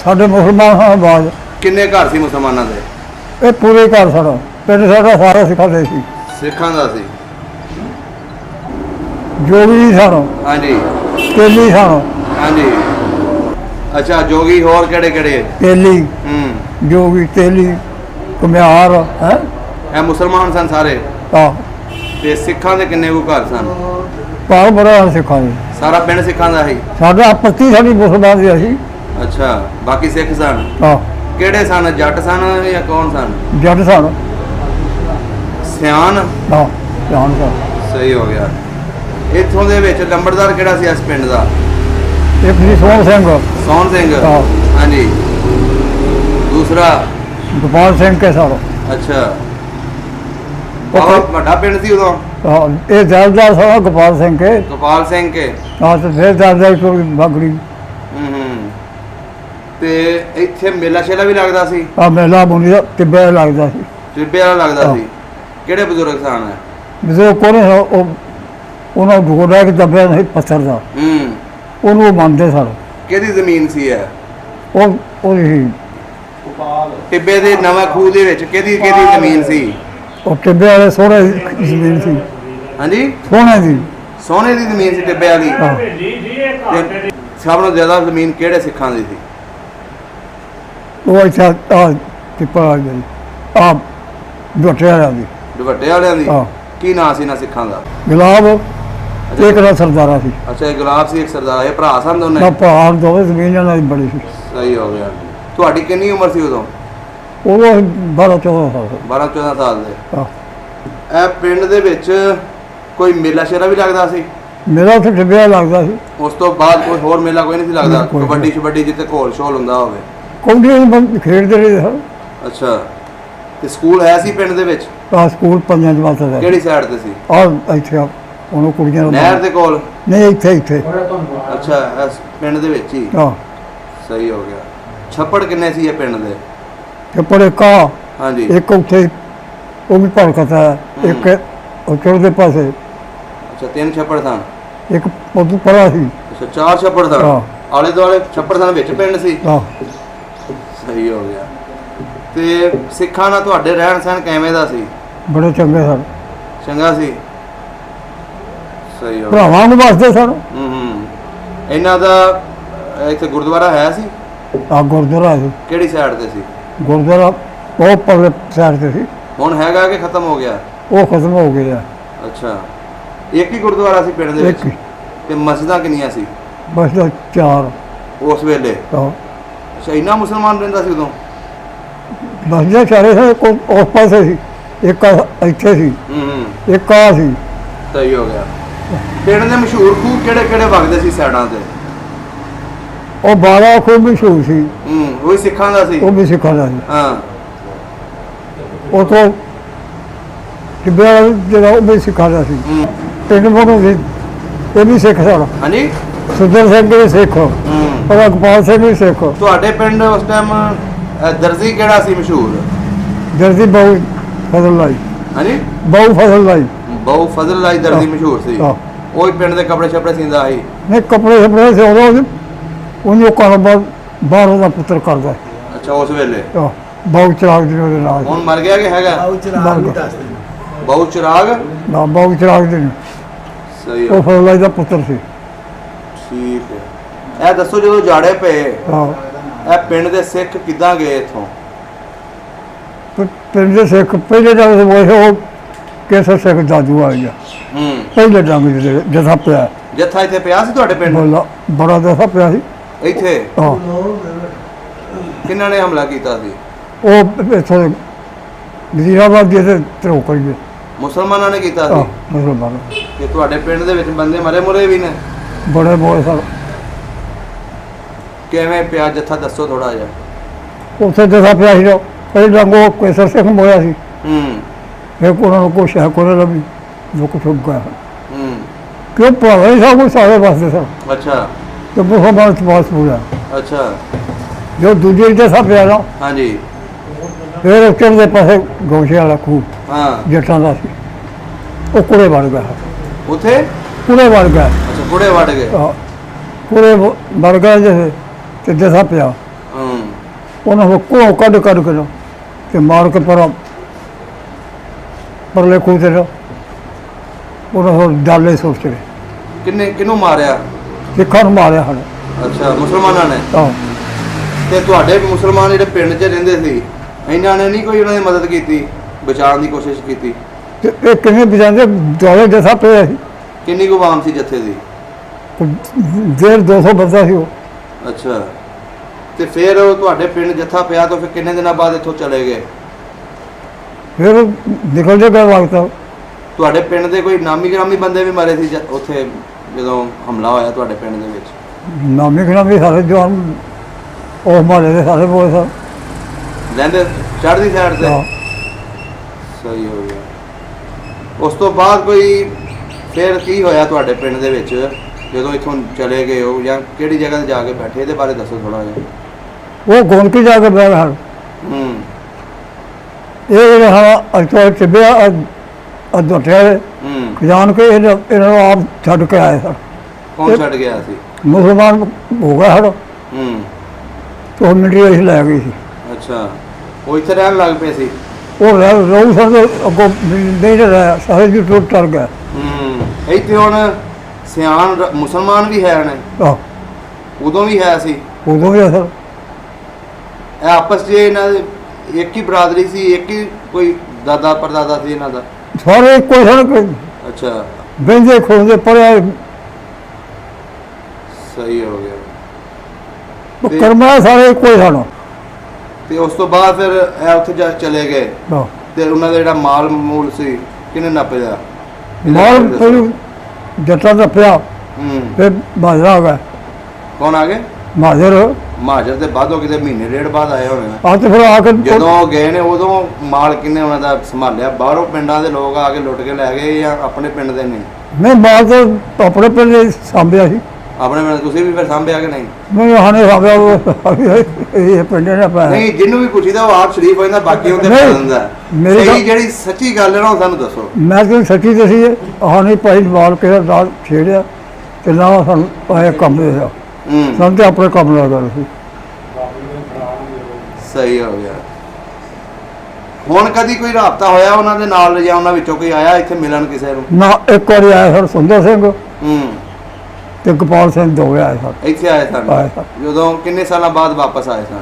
ਸਾਡੇ ਮੁਸਲਮਾਨ ਹਾਂ ਬਾਦ ਕਿੰਨੇ ਘਰ ਸੀ ਮੁਸਲਮਾਨਾਂ ਦੇ? ਇਹ ਪੂਰੇ ਘਰ ਸਾਡਾ ਪਿੰਡ ਸਾਡਾ ਸਾਰਾ ਸਿੱਖਾਂ ਦੇ ਸੀ। ਸਿੱਖਾਂ ਦਾ ਸੀ। ਜੋਗੀ ਸਨ ਹਾਂਜੀ ਤੇਲੀ ਸਨ। ਹਾਂਜੀ ਅੱਛਾ ਜੋਗੀ ਹੋਰ ਕਿਹੜੇ ਕਿਹੜੇ? ਤੇਲੀ ਜੋਗੀ ਤੇਲੀ ਕਮਿਆਰ ਹੈ ਇਹ ਮੁਸਲਮਾਨ ਸਨ ਸਾਰੇ ਆ ਤੇ ਸਿੱਖਾਂ ਦੇ ਕਿੰਨੇ ਕੁ ਘਰ ਸਨ? ਘਰ ਬੜਾ ਸਿੱਖਾਂ ਦੇ ਸਾਰਾ ਪਿੰਡ ਸਿੱਖਾਂ ਦਾ ਸੀ? ਸਾਡਾ ਪੱਤੀ ਸਾਡੀ ਮੁਸਲਮਾਨ ਦੀ ਅਸੀਂ ਅੱਛਾ ਬਾਕੀ ਸਿੱਖ ਸਨ? ਆ ਕਿਹੜੇ ਸਨ? ਜੱਟ ਸਨ ਜਾਂ ਕੌਣ ਸਨ? ਜੱਟ ਸਨ। ਸਿਆਣ। ਆ ਜਾਣ ਸਨ। ਸਹੀ ਹੋ ਗਿਆ। ਇੱਥੋਂ ਦੇ ਵਿੱਚ ਲੰਬੜਦਾਰ ਕਿਹੜਾ ਸੀ ਇਸ ਪਿੰਡ ਦਾ? ਇੱਕ ਸੀ ਸੋਹਣ ਸਿੰਘ। ਸੋਹਣ ਸਿੰਘ। ਹਾਂ। ਹਾਂਜੀ ਦੂਸਰਾ ਗੋਪਾਲ ਸਿੰਘ ਕੇ ਸਾਰੋ ਅੱਛਾ ਬਹੁਤ ਵੱਡਾ ਪਿੰਡ ਸੀ ਉਦੋਂ ਇਹ ਜਲਦਾਰ ਸਾਰਾ ਗੋਪਾਲ ਸਿੰਘ ਕੇ ਗੋਪਾਲ ਸਿੰਘ ਕੇ ਤੇ ਫਿਰ ਜਲਦਾਰ ਕੋਈ ਬਗੜੀ ਤੇ ਇੱਥੇ ਮੇਲਾ ਸ਼ੇਲਾ ਵੀ ਲੱਗਦਾ ਸੀ ਆ ਮੇਲਾ ਬੁਣੀ ਦਾ ਟਿੱਬੇ ਲੱਗਦਾ ਸੀ ਟਿੱਬੇ ਵਾਲਾ ਲੱਗਦਾ ਸੀ ਕਿਹੜੇ ਬਜ਼ੁਰਗ ਸਨ ਜਦੋਂ ਕੋਨੇ ਉਹ ਉਹਨਾਂ ਗੋੜਾ ਕੇ ਦੱਬਿਆ ਨਹੀਂ ਪੱਥਰ ਦਾ ਉਹਨੂੰ ਮੰਨਦੇ ਸਨ ਕਿਹਦੀ ਜ਼ਮੀਨ ਸੀ ਇਹ ਉਹ ਹੀ ਟਿੱਬੇ ਦੇ ਨਵਾਂ ਖੂਹ ਦੇ ਵਿੱਚ ਕਿਹਦੀ ਜ਼ਮੀਨ ਸੀ ਉਹ ਟਿੱਬੇ ਵਾਲੇ ਸੋਹਣੇ ਜ਼ਮੀਨ ਸੀ ਹਾਂਜੀ ਸੋਹਣੇ ਦੀ ਸੋਨੇ ਦੀ ਜ਼ਮੀਨ ਸੀ ਟਿੱਬੇ ਵਾਲੀ ਹਾਂ। ਤੇ ਸਭ ਤੋਂ ਜ਼ਿਆਦਾ ਜ਼ਮੀਨ ਕਿਹੜੇ ਸਿੱਖਾਂ ਦੀ ਸੀ ਉਹ ਇੱਥੇ ਆ ਟਿੱਪਾ ਆ ਗਈ ਆ ਡੋਟੇ ਵਾਲਿਆਂ ਦੀ ਦੁਪੱਟੇ ਵਾਲਿਆਂ ਦੀ ਹਾਂ। ਕੀ ਨਾਂ ਸੀ ਨਾ ਸਿੱਖਾਂ ਦਾ ਗੁਲਾਬ ਇੱਕ ਦਾ ਸਰਦਾਰਾ ਸੀ ਅੱਛਾ ਇਹ ਗੁਲਾਬ ਸੀ ਇੱਕ ਸਰਦਾਰ ਇਹ ਭਰਾ ਸਨ ਦੋਨੇ ਨਾ ਪਹਾੜ ਦੋਵੇਂ ਜ਼ਮੀਨ ਇਹਨਾਂ ਦੀ ਬੜੀ ਸੀ ਸਹੀ ਹੋ ਗਿਆ ਤੁਹਾਡੀ ਕਿੰਨੀ ਉਮਰ ਸੀ ਉਦੋਂ ਉਹ 12 14 ਸਾਲ 12 14 ਸਾਲ ਦੇ ਹਾਂ। ਇਹ ਪਿੰਡ ਦੇ ਵਿੱਚ ਕੋਈ ਮੇਲਾ ਸ਼ੇਰਾ ਵੀ ਲੱਗਦਾ ਸੀ ਮੇਰਾ ਉੱਥੇ ਟਿੱਬਿਆ ਲੱਗਦਾ ਸੀ ਉਸ ਤੋਂ ਬਾਅਦ ਕੋਈ ਹੋਰ ਮੇਲਾ ਕੋਈ ਨਹੀਂ ਸੀ ਲੱਗਦਾ ਕੋਈ ਨਹੀਂ। ਕਬੱਡੀ ਸ਼ਬੱਡੀ ਜਿੱਥੇ ਘੋਲ ਸ਼ੋਲ ਹੁੰਦਾ ਹੋਵੇ ਕੌਡੀਆਂ ਬੰਦ ਖੇਡਦੇ ਰਹੇ ਸਨ ਅੱਛਾ ਤੇ ਸਕੂਲ ਹੈ ਸੀ ਪਿੰਡ ਦੇ ਵਿੱਚ ਆ ਸਕੂਲ ਪੰਜਾਂ ਜਮਾਤਾਂ ਦਾ ਕਿਹੜੀ ਸਾਈਡ ਤੇ ਸੀ ਆ ਇੱਥੇ ਆ ਉਹਨੂੰ ਕੁੜੀਆਂ ਨੂੰ ਨਹਿਰ ਦੇ ਕੋਲ ਨਹੀਂ ਇੱਥੇ ਅੱਛਾ ਇਸ ਪਿੰਡ ਦੇ ਵਿੱਚ ਹੀ ਹਾਂ ਸਹੀ ਹੋ ਗਿਆ ਛੱਪੜ ਕਿੰਨੇ ਸੀ ਇਹ ਪਿੰਡ ਦੇ ਟਿੱਪੜੇ ਕਾ ਹਾਂਜੀ ਇੱਕ ਉੱਥੇ ਉਹ ਵੀ ਭੜਕਦਾ ਹੈ ਇੱਕ ਉਹ ਚੜ੍ਹਦੇ ਪਾਸੇ ਅੱਛਾ 3 ਛੱਪੜ ਸਨ ਇੱਕ ਉਦੋਂ ਪਰਾ ਸੀ ਅੱਛਾ 4 ਛੱਪੜ ਸਨ ਹਾਂ। ਆਲੇ ਦੁਆਲੇ ਛੱਪੜ ਸਨ ਵਿੱਚ ਪਿੰਡ ਸੀ ਹਾਂ ਸਹੀ ਹੋ ਗਿਆ ਤੇ ਸਿੱਖਾਂ ਨਾਲ ਤੁਹਾਡੇ ਰਹਿਣ ਸਹਿਣ ਕਿਵੇਂ ਦਾ ਸੀ ਬੜੇ ਚੰਗੇ ਸਨ ਚੰਗਾ ਸੀ ਸਹੀ ਹੋ ਗਿਆ ਭਰਾਵਾਂ ਨੂੰ ਵਸਦੇ ਸਨ ਇਹਨਾਂ ਦਾ ਇੱਥੇ ਗੁਰਦੁਆਰਾ ਹੈ ਸੀ ਆ ਗੁਰਦੁਆਰਾ ਸੀ ਕਿਹੜੀ ਸਾਈਡ ਤੇ ਸੀ ਗੁਰਦੁਆਰਾ ਉਹ ਪਰਲੇ ਸਾਈਡ ਤੇ ਸੀ ਹੁਣ ਹੈਗਾ ਕਿ ਖਤਮ ਹੋ ਗਿਆ ਉਹ ਖਤਮ ਹੋ ਗਿਆ ਅੱਛਾ ਇੱਕ ਹੀ ਗੁਰਦੁਆਰਾ ਸੀ ਪਿੰਡ ਦੇ ਇੱਕ ਵਿੱਚ ਹੀ। ਤੇ ਮਸਜਿਦਾਂ ਕਿੰਨੀਆਂ ਸੀ ਬਸ ਤਾਂ 4 ਉਸ ਵੇਲੇ ਹਾਂ ਅੱਛਾ ਇੰਨਾ ਮੁਸਲਮਾਨ ਰਹਿੰਦਾ ਸੀ ਉਦੋਂ ਬਸ ਜੇ ਚਾਰੇ ਸੀ ਉਸ ਪਾਸੇ ਸੀ ਇੱਕ ਇੱਥੇ ਸੀ ਇੱਕ ਆ ਸੀ ਸਹੀ ਹੋ ਗਿਆ ਪਿੰਡ ਦੇ ਮਸ਼ਹੂਰ ਖੂਹ ਕਿਹੜੇ ਕਿਹੜੇ ਵਗਦੇ ਸੀ ਸਾਈਡਾਂ ਤੇ ਉਹ 12 ਖੂਬ ਮਸ਼ਹੂਰ ਸੀ ਉਹ ਵੀ ਸਿੱਖਾਂ ਦਾ ਸੀ ਉਹ ਵੀ ਸਿੱਖਾਂ ਦਾ ਸੀ ਹਾਂ ਉਹ ਤੋਂ ਟਿੱਬਿਆ ਜਿਹੜਾ ਉਹ ਵੀ ਸਿੱਖਾਂ ਦਾ ਸੀ ਪਿੰਡ ਮੋੜੋਂ ਵੀ ਇਹ ਵੀ ਸਿੱਖ ਸਨ ਹਾਂਜੀ ਸੁੰਦਰ ਸਿੰਘ ਵੀ ਸਿੱਖ ਪਰ ਅਕਬਾਲ ਸਿੰਘ ਵੀ ਸਿੱਖ ਤੁਹਾਡੇ ਪਿੰਡ ਉਸ ਟਾਈਮ ਦਰਜੀ ਕਿਹੜਾ ਸੀ ਮਸ਼ਹੂਰ ਜਰਦੀ ਬਹੁ ਫਜ਼ਲ ਲਾਈ ਹਾਂਜੀ ਬਹੁ ਫਜ਼ਲ ਲਾਈ ਬਹੁ ਫਜ਼ਲ ਲਾਈ ਦਰਜੀ ਹਾਂ। ਮਸ਼ਹੂਰ ਸੀ ਹਾਂ। ਉਹ ਹੀ ਪਿੰਡ ਦੇ ਕੱਪੜੇ ਛਪੜੇ ਸੀਂਦਾ ਸੀ ਨਹੀਂ ਕੱਪੜੇ ਛਪੜੇ ਸੀ ਉਦੋਂ ਉਹਨੂੰ ਕਾਰੋਬਾਰ ਬਾਹਰੋਂ ਦਾ ਪੁੱਤਰ ਕਰਦਾ ਅੱਛਾ ਉਸ ਵੇਲੇ ਬਹੁ ਚਰਾਗ ਜੀ ਉਹਦੇ ਨਾਲ ਹੁਣ ਮਰ ਗਿਆ ਕਿ ਹੈਗਾ ਮਰ ਬਹੁ ਚਿਰਾਗ ਗਿਆ ਬਹੁ ਚਰਾਗ ਜੀ ਸਹੀ ਉਹ ਹੋ ਫਜ਼ਲ ਲਾਈ ਦਾ ਪੁੱਤਰ ਸੀ ਠੀਕ ਹੈ ਇਹ ਦੱਸੋ ਜਦੋਂ ਜਾੜੇ ਪਏ ਹਾਂ ਇਹ ਪਿੰਡ ਦੇ ਸਿੱਖ ਕਿੱਦਾਂ ਗਏ ਇੱਥੋਂ ਪਿੰਡ ਦੇ ਸਿੱਖ ਪਹਿਲੇ ਜਦ ਉਹ ਕੇਸਰ ਸਿੰਘ ਦਾਦੂ ਆ ਗਿਆ ਪਹਿਲੇ ਡੰਗ ਜਥਾ ਪਿਆ ਜੱਥਾ ਇੱਥੇ ਪਿਆ ਸੀ ਤੁਹਾਡੇ ਪਿੰਡ ਬੋਲਾ ਬੜਾ ਜਥਾ ਪਿਆ ਸੀ ਇੱਥੇ ਹਾਂ ਕਿਹਨਾਂ ਨੇ ਹਮਲਾ ਕੀਤਾ ਸੀ ਉਹ ਇੱਥੋਂ ਵਜ਼ੀਰਾਬਾਦ ਦੇ ਤਰੋਕੜ ਗਏ ਮੁਸਲਮਾਨਾਂ ਨੇ ਕੀਤਾ ਹਾਂ ਸੀ ਮੁਸਲਮਾਨ ਕਿ ਤੁਹਾਡੇ ਪਿੰਡ ਦੇ ਵਿੱਚ ਬੰਦੇ ਮਰੇ ਮੁਰੇ ਵੀ ਨੇ ਬੜੇ ਬੋਏ ਸਨ ਕਿਵੇਂ ਪਿਆ ਜੱਥਾ ਦੱਸੋ ਥੋੜਾ ਜਿਹਾ ਉੱਥੇ ਜਥਾ ਪਿਆ ਸੀ ਪਹਿਲੇ ਡੰਗ ਉਹ ਕੇਸਰ ਸਿੰਘ ਮੋਇਆ ਸੀ ਫਿਰ ਉਹਨਾਂ ਨੂੰ ਕੁਛ ਹੈ ਕੋਲ ਲੱਭੀ ਜੋ ਕੁਛ ਹੋ ਗਿਆ ਕਿਉਂ ਭਾਵੇਂ ਹੀ ਸਭ ਕੁਛ ਸਾਰੇ ਵਾਸਤੇ ਸਨ ਅੱਛਾ ਤੇ ਮੁਸਲਮਾਨ ਇਤਬਾਸ ਪੂਰਾ ਅੱਛਾ ਜੋ ਦੂਜੇ ਜਥਾ ਪਿਆ ਨਾ ਹਾਂਜੀ ਫਿਰ ਉੱਚੜ ਦੇ ਪਾਸੇ ਗੋਸ਼ੇ ਵਾਲਾ ਖੂਹ ਹਾਂ ਜੱਟਾਂ ਦਾ ਸੀ ਉਹ ਕੁੜੇ ਵੜ ਗਿਆ ਉੱਥੇ ਕੁੜੇ ਵੜ ਗਿਆ ਅੱਛਾ ਕੁੜੇ ਵੜ ਗਏ ਕੁੜੇ ਵੜ ਗਿਆ ਜੇ ਤੇ ਜਥਾ ਪਿਆ ਉਹਨਾਂ ਨੂੰ ਕੋਹ ਕੱਢ ਕੇ ਨਾ ਤੇ ਮਾਰ ਕੇ ਪਰਲੇ ਖੂਹ ਤੇ ਉਹਨਾਂ ਨੂੰ ਡਾਲੇ ਸੋਚ ਰਹੇ ਕਿਹਨੂੰ ਮਾਰਿਆ ਸਿੱਖਾਂ ਨੂੰ ਮਾਰਿਆ ਹਨ ਅੱਛਾ ਮੁਸਲਮਾਨਾਂ ਨੇ ਆਹ ਤੇ ਤੁਹਾਡੇ ਮੁਸਲਮਾਨ ਜਿਹੜੇ ਪਿੰਡ 'ਚ ਰਹਿੰਦੇ ਸੀ ਇਹਨਾਂ ਨੇ ਨਹੀਂ ਕੋਈ ਉਹਨਾਂ ਦੀ ਮਦਦ ਕੀਤੀ ਬਚਾਉਣ ਦੀ ਕੋਸ਼ਿਸ਼ ਕੀਤੀ ਤੇ ਇਹ ਕਿਵੇਂ ਬਜਾਉਂਦੇ ਦੁਆਲੇ ਜਥਾ ਪਿਆ ਸੀ ਕਿੰਨੀ ਕੁ ਆਵਾਮ ਸੀ ਜੱਥੇ ਦੀ 150 ਬੰਦਾ ਸੀ ਉਹ ਅੱਛਾ ਤੇ ਫਿਰ ਉਹ ਤੁਹਾਡੇ ਪਿੰਡ ਜੱਥਾ ਪਿਆ ਤਾਂ ਫਿਰ ਕਿੰਨੇ ਦਿਨਾਂ ਬਾਅਦ ਇੱਥੋਂ ਚਲੇ ਗਏ ਫਿਰ ਨਿਕਲ ਜੇ ਗਏ ਵਕਤ ਤੁਹਾਡੇ ਪਿੰਡ ਦੇ ਕੋਈ ਨਾਮੀ ਗ੍ਰਾਮੀ ਬੰਦੇ ਵੀ ਮਰੇ ਸੀ ਉੱਥੇ ਜਦੋਂ ਹਮਲਾ ਹੋਇਆ ਤੁਹਾਡੇ ਪਿੰਡ ਦੇ ਵਿੱਚ ਨਾਮੀ ਖਣਾ ਵੀ ਸਾਰੇ ਜਵਾਨ ਉਹ ਮਾਰੇ ਦੇ ਸਾਰੇ ਬੋਏ ਸਨ ਲੈਂਦੇ ਚੜ੍ਹਦੀ ਸਾਈਡ ਤੇ ਹਾਂ। ਸਹੀ ਹੋ ਗਿਆ। ਉਸ ਤੋਂ ਬਾਅਦ ਕੋਈ ਫਿਰ ਕੀ ਹੋਇਆ ਤੁਹਾਡੇ ਪਿੰਡ ਦੇ ਵਿੱਚ ਜਦੋਂ ਇੱਥੋਂ ਚਲੇ ਗਏ ਹੋ, ਜਾਂ ਕਿਹੜੀ ਜਗ੍ਹਾ ਤੇ ਜਾ ਕੇ ਬੈਠੇ, ਇਹਦੇ ਬਾਰੇ ਦੱਸੋ ਥੋੜਾ ਜਿਹਾ। ਉਹ ਗੋਮਤੀ ਜਾ ਕੇ ਬੈਠ ਹਨ। ਹੂੰ ਇਹ ਜਿਹੜੇ ਹਾਂ ਅਜਤੋਂ ਚੱਬਿਆ ਅਦੋਟਿਆ ਹੂੰ ਜਾਣ ਕੇ ਇਹਨਾਂ ਨੂੰ ਆਪ ਛੱਡ ਕੇ ਆਏ ਸਨ। ਕੌਣ ਛੱਡ ਗਿਆ ਸੀ? ਮੁਸਲਮਾਨ ਹੋ ਗਿਆ ਹੜ ਹੂੰ ਤੋਂ ਮਿੰਟੀ ਅਸੀਂ ਲੈ ਗਈ ਸੀ। ਅੱਛਾ, ਉਹ ਇੱਥੇ ਰਹਿਣ ਲੱਗ ਪਏ ਸੀ। ਉਹ ਰਹੂ ਸਾਡੇ ਅੱਗੋਂ ਨਹੀਂ ਰਿਹਾ, ਸਾਰੇ ਜੀ ਟੁੱਟ ਟਰ ਗਏ। ਇੱਥੇ ਹੁਣ ਸਿਆਣ ਮੁਸਲਮਾਨ ਵੀ ਹੈ ਨੇ, ਆਹ ਉਦੋਂ ਵੀ ਹੈ ਸੀ। ਉਦੋਂ ਵੀ ਅਸਰ ਇਹ ਆਪਸ 'ਚ ਇਹਨਾਂ ਦੇ ਇੱਕ ਹੀ ਬਰਾਦਰੀ ਸੀ, ਇੱਕ ਹੀ ਕੋਈ ਦਾਦਾ ਪਰਦਾਦਾ ਸੀ ਇਹਨਾਂ ਦਾ? ਸਾਰੇ ਇੱਕੋ ਹੀ ਸਨ ਕਿ ਅੱਛਾ, ਬਹਿੰਦੇ ਖੋਲਦੇ ਪੜਿਆ ਸਹੀ ਹੋ ਗਿਆ। ਤੇ- ਕਰਮਾ ਸਾਰੇ ਇੱਕੋ ਹੀ ਸਨ। ਤੇ ਉਸ ਤੋਂ ਬਾਅਦ ਫਿਰ ਇਹ ਉੱਥੇ ਜਾ ਚਲੇ ਗਏ ਆਹ ਤੇ ਉਹਨਾਂ ਦਾ ਜਿਹੜਾ ਮਾਲ ਮੂਲ ਸੀ ਕਿਹਨੇ ਨੱਪਿਆ? ਮਾਲ ਪਹਿਲੂ ਜੱਟਾਂ ਦਾ ਪਿਆ, ਹੂੰ ਫਿਰ ਬਾਜਰਾ ਆ ਗਿਆ ਕੌਣ ਆ ਗਏ? ਮਾਜਰ ਮਹਾਜਰ ਦੇ ਬਾਅਦੋਂ ਕਿਤੇ ਮਹੀਨੇ ਡੇਢ ਬਾਅਦ ਆਏ ਹੋਣੇ ਨੇ। ਆ ਤੇ ਫਿਰ ਆ ਕੇ ਜਦੋਂ ਉਹ ਗਏ ਨੇ ਉਦੋਂ ਮਾਲ ਕਿੰਨੇ ਉਹਨਾਂ ਦਾ ਸੰਭਾਲਿਆ? ਬਾਹਰੋਂ ਪਿੰਡਾਂ ਦੇ ਲੋਕ ਆ ਕੇ ਲੁੱਟ ਕੇ ਲੈ ਗਏ ਜਾਂ ਆਪਣੇ ਪਿੰਡ ਦੇ ਨੇ? ਮੈਂ ਮਾਲ ਤਾਂ ਆਪਣੇ ਪਿੰਡ ਦੇ ਸਾਂਭਿਆ ਸੀ। ਆਪਣੇ ਪਿੰਡ ਤੁਸੀਂ ਵੀ ਫਿਰ ਸਾਂਭਿਆ ਕਿ ਨਹੀਂ? ਮੈਂ ਹਾਨੇ ਸਾਂਭਿਆ ਇਹ ਪਿੰਡ ਨੇ ਪਾਇਆ। ਨਹੀਂ, ਜਿਹਨੂੰ ਵੀ ਪੁੱਛੀਦਾ ਉਹ ਆਪ ਸ਼ਰੀਫ ਹੋ ਜਾਂਦਾ, ਬਾਕੀ ਉਹਦੇ ਨਹੀਂ, ਪਸੰਦ ਹੈ। ਮੇਰੀ ਸਹੀ ਗੱਲ- ਜਿਹੜੀ ਸੱਚੀ ਗੱਲ ਹੈ ਨਾ ਉਹ ਸਾਨੂੰ ਦੱਸੋ। ਮੈਂ ਤੁਹਾਨੂੰ ਸੱਚੀ ਦੱਸੀ ਹਾਨੇ ਭਾਈ ਮਾਲ ਕੇ ਨਾਲ ਛੇੜਿਆ ਤੇ ਨਾ ਸਾਨੂੰ ਪਾਇਆ ਕੰਮ ਦੇ ਸਾਨੂੰ ਤੇ ਆਪਣੇ ਕੰਮ ਲੱਗਾ ਸੀ। ਸਹੀ ਹੋ ਗਿਆ। ਹੁਣ ਕਦੀ ਕੋਈ ਰਾਬਤਾ ਹੋਇਆ ਉਹਨਾਂ ਦੇ ਨਾਲ, ਜਾਂ ਉਹਨਾਂ ਵਿੱਚੋਂ ਕੋਈ ਆਇਆ ਇੱਥੇ ਮਿਲਣ ਕਿਸੇ ਨੂੰ? ਨਾ ਇੱਕ ਵਾਰੀ ਆਇਆ ਸਰ ਸੁੰਦਰ ਸਿੰਘ ਹੂੰ ਤੇ ਗੋਪਾਲ ਸਿੰਘ ਦੋਵੇਂ ਆਏ ਸਨ। ਇੱਥੇ ਆਏ ਸਨ? ਆਏ ਸਨ। ਜਦੋਂ ਕਿੰਨੇ ਸਾਲਾਂ ਬਾਅਦ ਵਾਪਸ ਆਏ ਸਨ?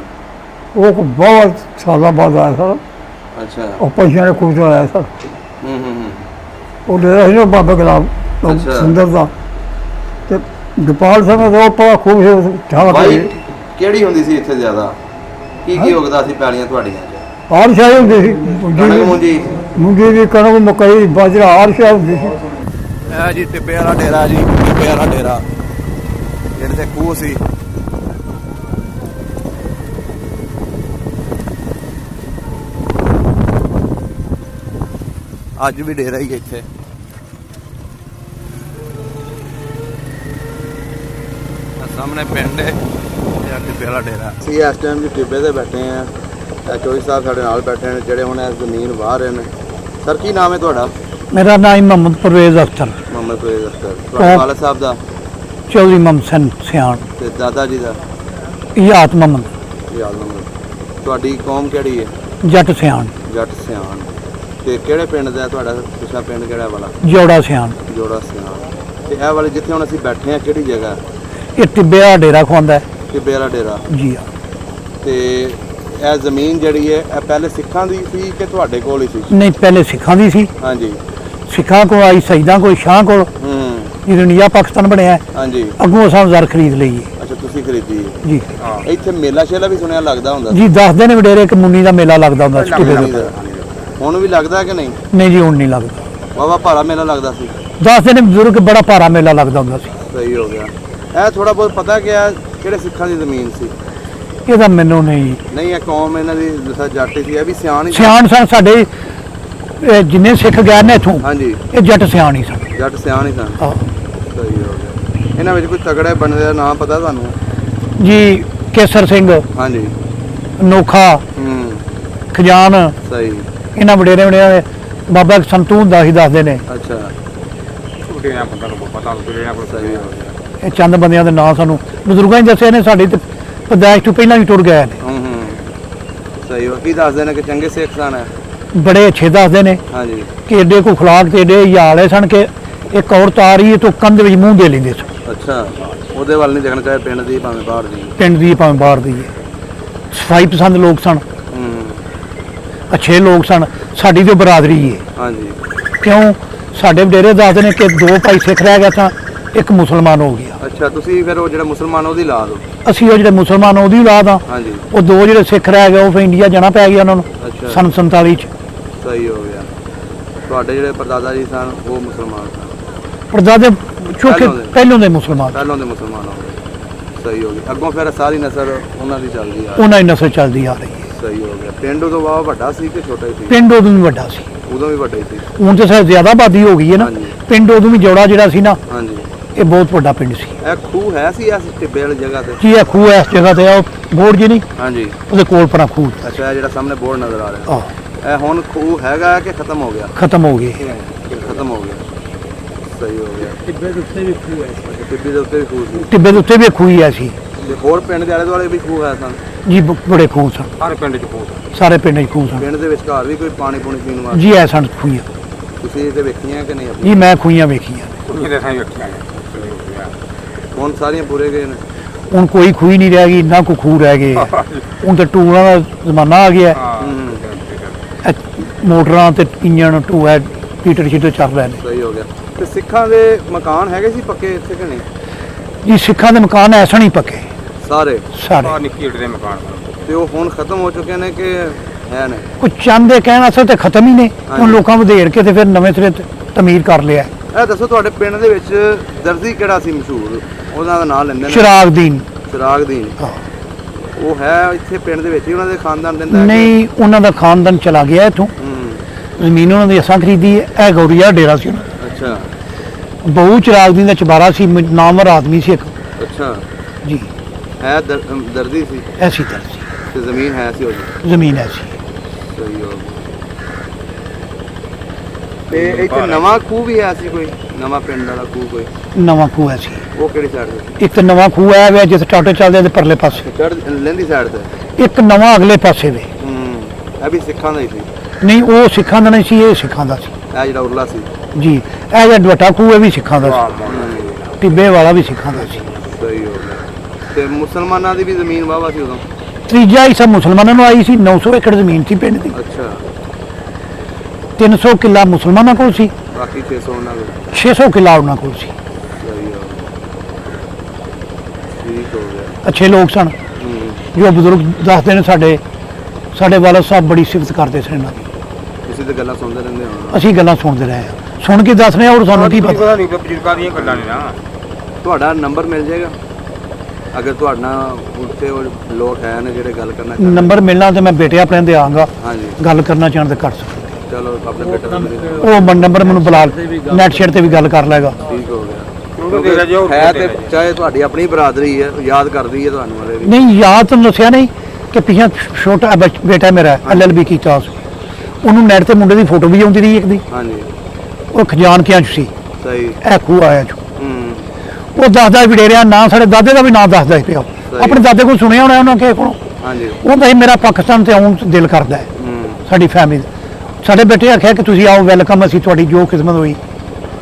ਉਹ ਬਹੁਤ ਸਾਲਾਂ ਬਾਅਦ ਆਇਆ ਸਰ। ਅੱਛਾ। ਉਹ ਪੈਸਿਆਂ ਦੇ ਖੂਜ ਆਇਆ ਸਰ। ਹੂੰ ਹੂੰ ਹੂੰ ਉਹ ਡੇਰਾ ਸੀ ਨਾ ਬਾਬਾ ਗੁਲਾਮ ਅੱਛਾ। ਸੁੰਦਰ ਦਾ ਤੇ ਗੋਪਾਲ ਸਿੰਘ ਦਾ ਉਹ ਬੜਾ ਖੂਬ ਸੀ ਠਾਵਾ ਬਾਈ ਕਿਹੜੀ ਹੁੰਦੀ ਸੀ ਇੱਥੇ ਜ਼ਿਆਦਾ? ਕੀ ਉਗਦਾ ਸੀ ਪੈਲੀਆਂ ਤੁਹਾਡੀਆਂ 'ਚ? ਹਰ ਸ਼ਾਹੀ ਹੁੰਦੀ ਸੀ। ਕਣਕ ਮੂੰਜੀ? ਮੁੰਗੀ ਵੀ ਕਣਕ ਮਕਈ ਬਾਜਰਾ ਹਰ ਸ਼ਾਹ ਹੁੰਦੀ ਸੀ। ਇਹ ਜੀ ਟਿੱਬੇ ਵਾਲਾ ਡੇਰਾ ਜੀ, ਟਿੱਬੇ ਵਾਲਾ ਡੇਰਾ ਜਿਹੜੇ ਤੇ ਖੂਹ ਸੀ। ਅੱਜ ਵੀ ਡੇਰਾ ਹੀ ਹੈ ਇੱਥੇ। ਸਾਹਮਣੇ ਪਿੰਡ ਹੈ ਤੇ ਟਿੱਬੇ ਵਾਲਾ ਡੇਰਾ। ਅਸੀਂ ਇਸ ਟਾਈਮ ਜੀ ਟਿੱਬੇ ਤੇ ਬੈਠੇ ਆ। ਚੌਧਰੀ ਸਾਹਿਬ ਸਾਡੇ ਨਾਲ ਬੈਠੇ ਨੇ ਜਿਹੜੇ ਹੁਣ ਇਸ ਜ਼ਮੀਨ ਵਾਹ ਰਹੇ ਨੇ। ਸਰ ਕੀ ਨਾਮ ਹੈ ਤੁਹਾਡਾ? ਮੇਰਾ ਨਾਮ ਮੁਹੰਮਦ ਪਰਵੇਜ਼ ਅਖਤਰ, ਮੁਹੰਮਦ ਫਰੀਦ ਅਖਤਰ। ਤੁਹਾਡੇ ਵਾਲਦ ਸਾਹਿਬ ਦਾ? ਚੌਧਰੀ ਮੁਹੰਮਦ ਸਿੰਘ ਸਿਆਣ, ਤੇ ਦਾਦਾ ਜੀ ਦਾ? ਯਾਤ ਮੁਹੰਮਦ ਯਾਦ ਮੁਹੰਮਦ। ਤੁਹਾਡੀ ਕੌਮ ਕਿਹੜੀ ਹੈ? ਜੱਟ ਸਿਆਣ, ਜੱਟ ਸਿਆਣ। ਤੇ ਕਿਹੜੇ ਪਿੰਡ ਦਾ ਤੁਹਾਡਾ ਪਿਛਲਾ ਪਿੰਡ ਕਿਹੜਾ ਵਾਲਾ? ਜੋੜਾ ਸਿਆਣ। ਜੋੜਾ ਸਿਆਣ। ਤੇ ਇਹ ਵਾਲੇ ਜਿੱਥੇ ਹੁਣ ਅਸੀਂ ਬੈਠੇ ਆ ਕਿਹੜੀ ਜਗ੍ਹਾ? ਇਹ ਟਿੱਬੇ ਦਾ ਡੇਰਾ ਖਵਾਉਂਦਾ ਟਿੱਬੇ ਵਾਲਾ ਡੇਰਾ। ਜੀ। ਤੇ ਇਹ ਜ਼ਮੀਨ ਜਿਹੜੀ ਹੈ ਇਹ ਪਹਿਲੇ ਸਿੱਖਾਂ ਦੀ ਸੀ ਕਿ ਤੁਹਾਡੇ ਕੋਲ ਹੀ ਸੀ? ਨਹੀਂ, ਪਹਿਲੇ ਸਿੱਖਾਂ ਦੀ ਸੀ। ਹਾਂਜੀ। ਸਿੱਖਾਂ ਕੋਲ ਆਈ, ਸੈਦਾਂ ਕੋਲ, ਸ਼ਾਹ ਕੋਲ, ਹੂੰ ਜਦੋਂ ਨੀਆ ਪਾਕਿਸਤਾਨ ਬਣਿਆ ਹਾਂਜੀ। ਅੱਗੋਂ ਸਾਨੂੰ ਜ਼ਰ ਖਰੀਦ ਲਈ ਅੱਛਾ, ਤੁਸੀਂ ਖਰੀਦੀ ਹੈ। ਜੀ। ਇੱਥੇ ਮੇਲਾ ਸ਼ੇਲਾ ਵੀ ਸੁਣਿਆ ਲੱਗਦਾ ਹੁੰਦਾ ਜੀ ਦੱਸਦੇ ਨੇ ਵਡੇਰੇ ਕਿ ਮੁੰਨੀ ਦਾ ਮੇਲਾ ਲੱਗਦਾ ਹੁੰਦਾ ਸੀ ਟਿੱਬੇ ਸੀ? ਦੇ। ਹੁਣ ਵੀ ਲੱਗਦਾ ਕਿ ਨਹੀਂ? ਨਹੀਂ ਜੀ, ਹੁਣ ਨਹੀਂ ਲੱਗਦਾ। ਵਾਹਵਾ ਭਾਰਾ ਮੇਲਾ ਲੱਗਦਾ ਸੀ। ਦੱਸਦੇ ਨੇ ਬਜ਼ੁਰਗ ਬੜਾ ਭਾਰਾ ਮੇਲਾ ਲੱਗਦਾ ਹੁੰਦਾ ਸੀ। ਸਹੀ ਹੋ ਗਿਆ। ਇਹ ਥੋੜਾ ਬਹੁਤ ਪਤਾ ਕਿ ਇਹ ਕਿਹੜੇ ਸਿੱਖਾਂ ਦੀ ਜ਼ਮੀਨ ਸੀ? ਇਹਦਾ ਮੈਨੂੰ ਨਹੀਂ। ਨਹੀਂ, ਇਹ ਕੌਮ ਇਹਨਾਂ ਦੀ ਜਿਸਾ ਜੱਟ ਸੀ, ਇਹ ਵੀ ਸਿਆਣ ਹੀ ਸੀ। ਸਿਆਣ ਸਨ ਸਾਡੇ, ਇਹ ਜਿੰਨੇ ਸਿੱਖ ਗਏ ਨੇ ਇੱਥੋਂ, ਹਾਂਜੀ, ਇਹ ਜੱਟ ਸਿਆਣ ਹੀ ਸਨ। ਜੱਟ ਸਿਆਣ ਹੀ ਸਨ। ਆਹ। ਸਹੀ ਹੋ ਗਿਆ। ਇਹਨਾਂ ਵਿੱਚ ਕੋਈ ਤਗੜੇ ਬੰਦੇ ਦਾ ਨਾਮ ਪਤਾ ਤੁਹਾਨੂੰ? ਜੀ ਕੇਸਰ ਸਿੰਘ, ਹਾਂਜੀ। ਨੋਖਾ, ਹੂੰ ਖਜਾਨ, ਸਹੀ। ਇਹਨਾਂ ਵਡੇਰੇ ਵਡੇਰੇ ਬਾਬਾ ਸੰਤੂ ਹੁੰਦਾ ਸੀ ਦੱਸਦੇ ਨੇ। ਅੱਛਾ, ਛੋਟੇ ਆ ਬੰਦਾ ਨੂੰ ਪਤਾ ਲੱਗਿਆ ਕੋਈ ਸਹੀ ਹੋ ਗਿਆ। ਇਹ ਚੰਦ ਬੰਦਿਆਂ ਦੇ ਨਾਂ ਸਾਨੂੰ ਬਜ਼ੁਰਗਾਂ ਨੇ ਦੱਸੇ ਨੇ, ਸਾਡੀ ਤੇ ਪਦਾਇਸ਼ ਤੋਂ ਪਹਿਲਾਂ ਵੀ ਟੁਰ ਗਏ ਨੇ। ਹੂੰ ਸਹੀ ਹੋ। ਕੀ ਦੱਸਦੇ ਨੇ ਕਿ ਚੰਗੇ ਸਿੱਖ ਸਨ? ਬੜੇ ਅੱਛੇ ਦੱਸਦੇ ਨੇ ਹਾਂਜੀ। ਕਿ ਏਡੇ ਕੋ ਖੁਰਾਕ ਤੇ ਏਡੇ ਯਾਲੇ ਸਨ ਕਿ ਇੱਕ ਔਰਤ ਆ ਰਹੀ ਹੈ ਤਾਂ ਕੰਧ ਵਿੱਚ ਮੂੰਹ ਦੇ ਲੈਂਦੇ ਸਨ। ਅੱਛਾ, ਉਹਦੇ ਵੱਲ ਨਹੀਂ ਦੇਖਣਾ ਚਾਹੇ ਪਿੰਡ ਦੀ ਭਾਵੇਂ ਬਾਹਰ ਦੀ। ਪਿੰਡ ਦੀ ਭਾਵੇਂ ਬਾਹਰ ਦੀ ਹੈ। ਸਫਾਈ ਪਸੰਦ ਲੋਕ ਸਨ, ਹੂੰ ਅੱਛੇ ਲੋਕ ਸਨ। ਸਾਡੀ ਜੋ ਬਰਾਦਰੀ ਹੈ, ਹਾਂਜੀ। ਕਿਉਂ ਸਾਡੇ ਵਡੇਰੇ ਦੱਸਦੇ ਨੇ ਕਿ 2 ਭਾਈ ਸਿੱਖ ਰਹਿ ਗਿਆ ਤਾਂ ਇੱਕ ਮੁਸਲਮਾਨ ਹੋ ਗਿਆ। ਅੱਛਾ, ਤੁਸੀਂ ਫਿਰ ਉਹ ਜਿਹੜਾ ਮੁਸਲਮਾਨ ਉਹਦੀ ਲਾ ਦੋ? ਅਸੀਂ ਉਹ ਜਿਹੜੇ ਮੁਸਲਮਾਨ ਉਹਦੀ ਔਲਾਦ ਆ। ਹਾਂਜੀ। ਉਹ 2 ਜਿਹੜੇ ਸਿੱਖ ਰਹਿ ਗਏ ਉਹ ਫਿਰ ਇੰਡੀਆ ਜਾਣਾ ਪੈ ਗਿਆ ਉਹਨਾਂ ਨੂੰ ਅੱਛਾ, ਸਨ 47 ਚ। ਸਹੀ ਹੋ ਗਿਆ। ਤੁਹਾਡੇ ਜਿਹੜੇ ਪਰਦਾਦਾ ਜੀ ਸਨ ਉਹ ਮੁਸਲਮਾਨ ਸਨ? ਪਰਦਾਦੇ ਚੋਖੇ ਪਹਿਲੋਂ ਦੇ ਮੁਸਲਮਾਨ, ਪਹਿਲੋਂ ਦੇ ਮੁਸਲਮਾਨ ਹੋ ਗਏ। ਸਹੀ ਹੋ ਗਿਆ। ਅੱਗੋਂ ਫਿਰ ਸਾਰੀ ਨਸਲ ਉਹਨਾਂ ਦੀ ਚੱਲਦੀ ਆ। ਉਹਨਾਂ ਦੀ ਨਸਲ ਚੱਲਦੀ ਆ ਰਹੀ ਹੈ। ਸਹੀ ਹੋ ਗਿਆ। ਪਿੰਡ ਉਦੋਂ ਵਾਵਾ ਵੱਡਾ ਸੀ ਕਿ ਛੋਟਾ ਹੀ ਸੀ? ਪਿੰਡ ਉਦੋਂ ਵੀ ਵੱਡਾ ਸੀ, ਉਦੋਂ ਵੀ ਵੱਡਾ ਹੀ ਸੀ। ਹੁਣ ਤਾਂ ਸ਼ਾਇਦ ਜ਼ਿਆਦਾ ਆਬਾਦੀ ਹੋ ਗਈ ਹੈ ਨਾ। ਹਾਂਜੀ। ਪਿੰਡ ਉਦੋਂ ਵੀ ਜੋੜਾ ਜਿਹੜਾ ਸੀ ਨਾ, ਹਾਂਜੀ। ਇਹ ਬਹੁਤ ਵੱਡਾ ਪਿੰਡ ਸੀ ਇਹ ਖੂਹ ਹੈ ਸੀ ਇਸ ਟਿੱਬੇ ਵਾਲੀ ਜਗ੍ਹਾ ਤੇ? ਜੀ। ਇਹ ਖੂਹ ਇਸ ਜਗ੍ਹਾ ਤੇ ਆ, ਉਹ ਬੋਰਡ ਜੀ ਨਹੀਂ, ਹਾਂਜੀ। ਉਹਦੇ ਕੋਲ ਪਰਾਂ ਖੂਹ। ਅੱਛਾ, ਇਹ ਜਿਹੜਾ ਸਾਹਮਣੇ ਬੋਰਡ ਨਜ਼ਰ ਆ ਰਿਹਾ, ਆਹ ਇਹ ਹੁਣ ਖੂਹ ਹੈਗਾ ਕਿ ਖਤਮ ਹੋ ਗਿਆ? ਖਤਮ ਹੋ ਗਏ। ਖਤਮ ਹੋ ਗਿਆ। ਸਹੀ ਹੋ ਗਿਆ। ਟਿੱਬੇ ਦੇ ਉੱਤੇ ਵੀ ਖੂਹ ਹੈ। ਟਿੱਬੇ ਦੇ ਉੱਤੇ ਵੀ ਖੂਹ ਸੀ ਟਿੱਬੇ ਦੇ ਉੱਤੇ ਵੀ ਖੂਹ ਹੀ ਆ ਸੀ ਤੇ ਹੋਰ ਪਿੰਡ ਦੇ ਆਲੇ ਦੁਆਲੇ ਵੀ ਖੂਹ ਹੈ ਸਨ? ਜੀ, ਬੜੇ ਖੂਹ ਸਨ, ਸਾਰੇ ਪਿੰਡ 'ਚ ਪਹੁੰਚ ਸਾਰੇ ਪਿੰਡ 'ਚ ਖੂਹ ਸਨ ਪਿੰਡ ਦੇ ਵਿਚਕਾਰ ਵੀ ਕੋਈ ਪਾਣੀ ਪੂਣੀ ਪੀਣ ਵਾਸਤੇ? ਜੀ। ਐ ਸਨ ਖੂਹੀਆਂ ਤੁਸੀਂ ਇਹ ਵੇਖੀਆਂ ਕਿ ਨਹੀਂ ਆਪਣੀ? ਜੀ, ਮੈਂ ਖੂਹੀਆਂ ਵੇਖੀਆਂ। ਕੁੜੀਆਂ ਦੇ ਸਾਈਂ ਰੱਖਿਆ ਨੇ। ਹੁਣ ਸਾਰੀਆਂ ਪੂਰੇ ਗਏ ਨੇ? ਹੁਣ ਕੋਈ ਖੂਹੀ ਨਹੀਂ ਰਹਿ ਗਈ, ਨਾ ਕੋਈ ਖੂਹ ਰਹਿ ਗਏ। ਹੁਣ ਤਾਂ ਟੂਰਾਂ ਦਾ ਜ਼ਮਾਨਾ ਆ ਗਿਆ। ਇਹ ਮੋਟਰਾਂ ਤੇ ਇੰਜਣ ਟੂਆ ਪੀਟਰ ਸ਼ੀਟਰ ਚੱਲ ਰਹੇ ਨੇ। ਸਹੀ ਹੋ ਗਿਆ। ਤੇ ਸਿੱਖਾਂ ਦੇ ਮਕਾਨ ਹੈਗੇ ਸੀ ਪੱਕੇ ਇੱਥੇ ਕਿ ਨਹੀਂ? ਜੀ, ਸਿੱਖਾਂ ਦੇ ਮਕਾਨ ਐਸਾ ਨਹੀਂ ਪੱਕੇ ਸਾਰੇ? ਸਾਰੇ। ਆ ਨਿੱਕੀ ਏਟ ਦੇ ਮਕਾਨ ਤੇ ਉਹ ਹੁਣ ਖਤਮ ਹੋ ਚੁੱਕੇ ਨੇ ਕਿ ਹੈ ਨੇ? ਕੁਝ ਚੰਦ ਦੇ ਕਹਿਣ ਅਸਲ ਤੇ ਖਤਮ ਹੀ ਨੇ। ਹੁਣ ਹਾਂਜੀ। ਲੋਕਾਂ ਵਧੇੜ ਕੇ ਤੇ ਫਿਰ ਨਵੇਂ ਸਿਰੇ ਤਮੀਰ ਕਰ ਲਿਆ। ਇਹ ਦੱਸੋ ਤੁਹਾਡੇ ਪਿੰਡ ਦੇ ਵਿੱਚ ਦਰਜੀ ਕਿਹੜਾ ਸੀ ਮਸ਼ਹੂਰ? ਉਹਦਾ ਦਾ ਨਾਮ ਲੈਂਦੇ ਨੇ ਚਿਰਾਗਦੀਨ। ਚਿਰਾਗਦੀਨ। ਹਾਂ। ਉਹ ਹੈ ਇੱਥੇ ਪਿੰਡ ਦੇ ਵਿੱਚ ਹੀ ਉਹਨਾਂ ਦੇ ਖਾਨਦਾਨ ਦਿੰਦਾ ਹੈ? ਨਹੀਂ, ਉਹਨਾਂ ਦਾ ਖਾਨਦਾਨ ਚਲਾ ਗਿਆ ਇੱਥੋਂ। ਜ਼ਮੀਨ ਉਹਨਾਂ ਦੀ ਅਸਾਂ ਖਰੀਦੀ ਹੈ। ਇਹ ਗੌਰੀਆ ਡੇਰਾ ਸੀ ਉਹਨਾਂ ਦਾ। ਅੱਛਾ ਬਹੁ ਚਿਰਾਗਦੀਨ ਦਾ ਚਬਾਰਾ ਸੀ, ਨਾਮਵਰ ਆਦਮੀ ਸੀ ਇੱਕ। ਅੱਛਾ। ਜੀ, ਹੈ ਦਰਜੀ ਸੀ ਐਸੀ ਤਰ੍ਹਾਂ ਸੀ। ਤੇ ਜ਼ਮੀਨ ਹੈ ਸੀ ਉਹਦੀ? ਜ਼ਮੀਨ ਐਸੀ। ਸਹੀ ਹੋ ਗਿਆ। ਤੇ ਇੱਥੇ ਨਵਾਂ ਖੂਹ ਵੀ ਹੈ ਸੀ ਕੋਈ? ਨਵਾਂ ਪਿੰਡ ਵਾਲਾ ਖੂਹ ਕੋਈ? ਨਵਾਂ ਖੂਹ ਐਸੀ। ਉਹ ਕਿਹੜੀ ਸਾਈਡ ਤੇ? ਇੱਕ ਨਵਾਂ ਖੂਹ ਹੈ ਵੇ ਜਿੱਥੇ ਟਾਟੇ ਚੱਲਦੇ ਤੇ ਪਰਲੇ ਪਾਸੇ। ਚੜ੍ਹ ਲੈਂਦੀ ਸਾਈਡ ਤੇ? ਇੱਕ ਨਵਾਂ ਅਗਲੇ ਪਾਸੇ ਵੇ। ਇਹ ਵੀ ਸਿੱਖਾਂ ਦਾ ਹੀ ਸੀ? ਨਹੀਂ, ਉਹ ਸਿੱਖਾਂ ਦਾ ਨਹੀਂ ਸੀ, ਇਹ ਸਿੱਖਾਂ ਦਾ ਸੀ। ਇਹ ਜਿਹੜਾ ਉਰਲਾ ਸੀ? ਜੀ, ਇਹ ਜਿਹੜਾ ਵੱਡਾ ਖੂਹ ਇਹ ਵੀ ਸਿੱਖਾਂ ਦਾ ਸੀ। ਟਿੱਬੇ ਵਾਲਾ ਵੀ ਸਿੱਖਾਂ ਦਾ ਸੀ। ਸਹੀ ਹੋ ਗਿਆ। ਤੇ ਮੁਸਲਮਾਨਾਂ ਦੀ ਵੀ ਜ਼ਮੀਨ ਵਾਹਵਾ ਸੀ ਉਦੋਂ? ਤੀਜਾ ਹਿੱਸਾ ਮੁਸਲਮਾਨਾਂ ਨੂੰ ਆਈ ਸੀ। 900 ਏਕੜ ਜ਼ਮੀਨ ਸੀ ਪਿੰਡ ਦੀ। ਅੱਛਾ। 300 ਕਿੱਲਾ ਮੁਸਲਮਾਨਾਂ ਕੋਲ ਸੀ, ਬਾਕੀ 600 ਉਹਨਾਂ ਕੋਲ? 600 ਕਿੱਲਾ ਉਹਨਾਂ ਕੋਲ ਸੀ। ਸਹੀ ਹੋ ਗਿਆ। ਠੀਕ ਹੋ ਗਿਆ। ਅੱਛੇ ਲੋਕ ਸਨ। ਜੋ ਬਜ਼ੁਰਗ ਦੱਸਦੇ ਨੇ, ਸਾਡੇ ਵਾਲਦ ਸਾਹਿਬ ਬੜੀ ਸਿਫਤ ਕਰਦੇ ਸੀ ਇਹਨਾਂ ਦੀ। ਤੁਸੀਂ ਤਾਂ ਗੱਲਾਂ ਸੁਣਦੇ ਰਹਿੰਦੇ ਹੋ? ਅਸੀਂ ਗੱਲਾਂ ਸੁਣਦੇ ਰਹੇ ਹਾਂ, ਸੁਣ ਕੇ ਦੱਸ ਰਹੇ ਹਾਂ। ਔਰ ਸਾਨੂੰ ਕੀ ਪਤਾ। ਪਤਾ ਨਹੀਂ ਕਿ ਬਜ਼ੁਰਗਾਂ ਦੀਆਂ ਗੱਲਾਂ ਨੇ ਨਾ। ਤੁਹਾਡਾ ਨੰਬਰ ਮਿਲ ਜਾਏਗਾ ਅਗਰ ਤੁਹਾਡਾ ਉੱਥੇ ਉਹ ਲੋਕ ਹੈ ਨੇ ਜਿਹੜੇ ਗੱਲ ਕਰਨਾ ਚਾਹੁੰਦੇ? ਨੰਬਰ ਮਿਲਣਾ ਤੇ ਮੈਂ ਬੇਟੇ ਆਪਣੇ ਦੇ ਆਂਗਾ, ਹਾਂਜੀ। ਗੱਲ ਕਰਨਾ ਚਾਹਣ ਤੇ ਕਰ ਸਕਦਾ। ਚਲੋ ਆਪਣੇ ਬੇਟੇ ਦਾ ਉਹ ਨੰਬਰ ਮੈਨੂੰ ਬੁਲਾ ਨੈਟ ਸ਼ੇਅਰ ਤੇ ਵੀ ਗੱਲ ਕਰ ਲੈਗਾ। ਠੀਕ ਹੋ ਗਿਆ। ਉਹਨੂੰ ਦੇ ਰਿਹਾ ਜੀ, ਉਹ ਹੈ ਦੇ ਤੇ ਰਿਹਾ ਜੀ। ਚਾਹੇ ਤੁਹਾਡੀ ਆਪਣੀ ਬਰਾਦਰੀ ਹੈ, ਯਾਦ ਕਰਦੀ ਹੈ ਤੁਹਾਨੂੰ ਵਾਲੇ ਵੀ। ਨਹੀਂ, ਯਾਦ ਤੁਹਾਨੂੰ ਦੱਸਿਆ ਨਹੀਂ ਕਿ ਪਿਛਾ ਛੋਟਾ ਬੇਟਾ ਮੇਰਾ LLB ਕੀਤਾ ਉਸ, ਉਹਨੂੰ ਨੈਟ ਤੇ ਮੁੰਡੇ ਦੀ ਫੋਟੋ ਵੀ ਆਉਂਦੀ ਰਹੀ ਇੱਕ ਦੀ। ਹਾਂਜੀ। ਉਹ ਖਜ਼ਾਨ ਕਿਆਂ ਚ ਸੀ। ਸਹੀ। ਇਹ ਖੂਹ ਆਇਆ ਜੋ ਉਹ ਦੱਸਦਾ ਵਡੇਰਿਆ ਨਾਂ, ਸਾਡੇ ਦਾਦੇ ਦਾ ਵੀ ਨਾਂ ਦੱਸਦਾ ਪਿਆ। ਆਪਣੇ ਦਾਦੇ ਕੋਲ ਸੁਣਿਆ ਹੋਣਾ ਉਹਨਾਂ ਕਿਸੇ ਕੋਲੋਂ। ਹਾਂਜੀ। ਉਹਦਾ ਹੀ ਮੇਰਾ ਪਾਕਿਸਤਾਨ ਤੇ ਆਉਣ ਨੂੰ ਦਿਲ ਕਰਦਾ ਹੈ। ਸਾਡੀ ਫੈਮਿਲੀ, ਸਾਡੇ ਬੇਟੇ ਆਖਿਆ ਕਿ ਤੁਸੀਂ ਆਓ, ਵੈਲਕਮ, ਅਸੀਂ ਤੁਹਾਡੀ ਜੋ ਕਿਸਮਤ ਹੋਈ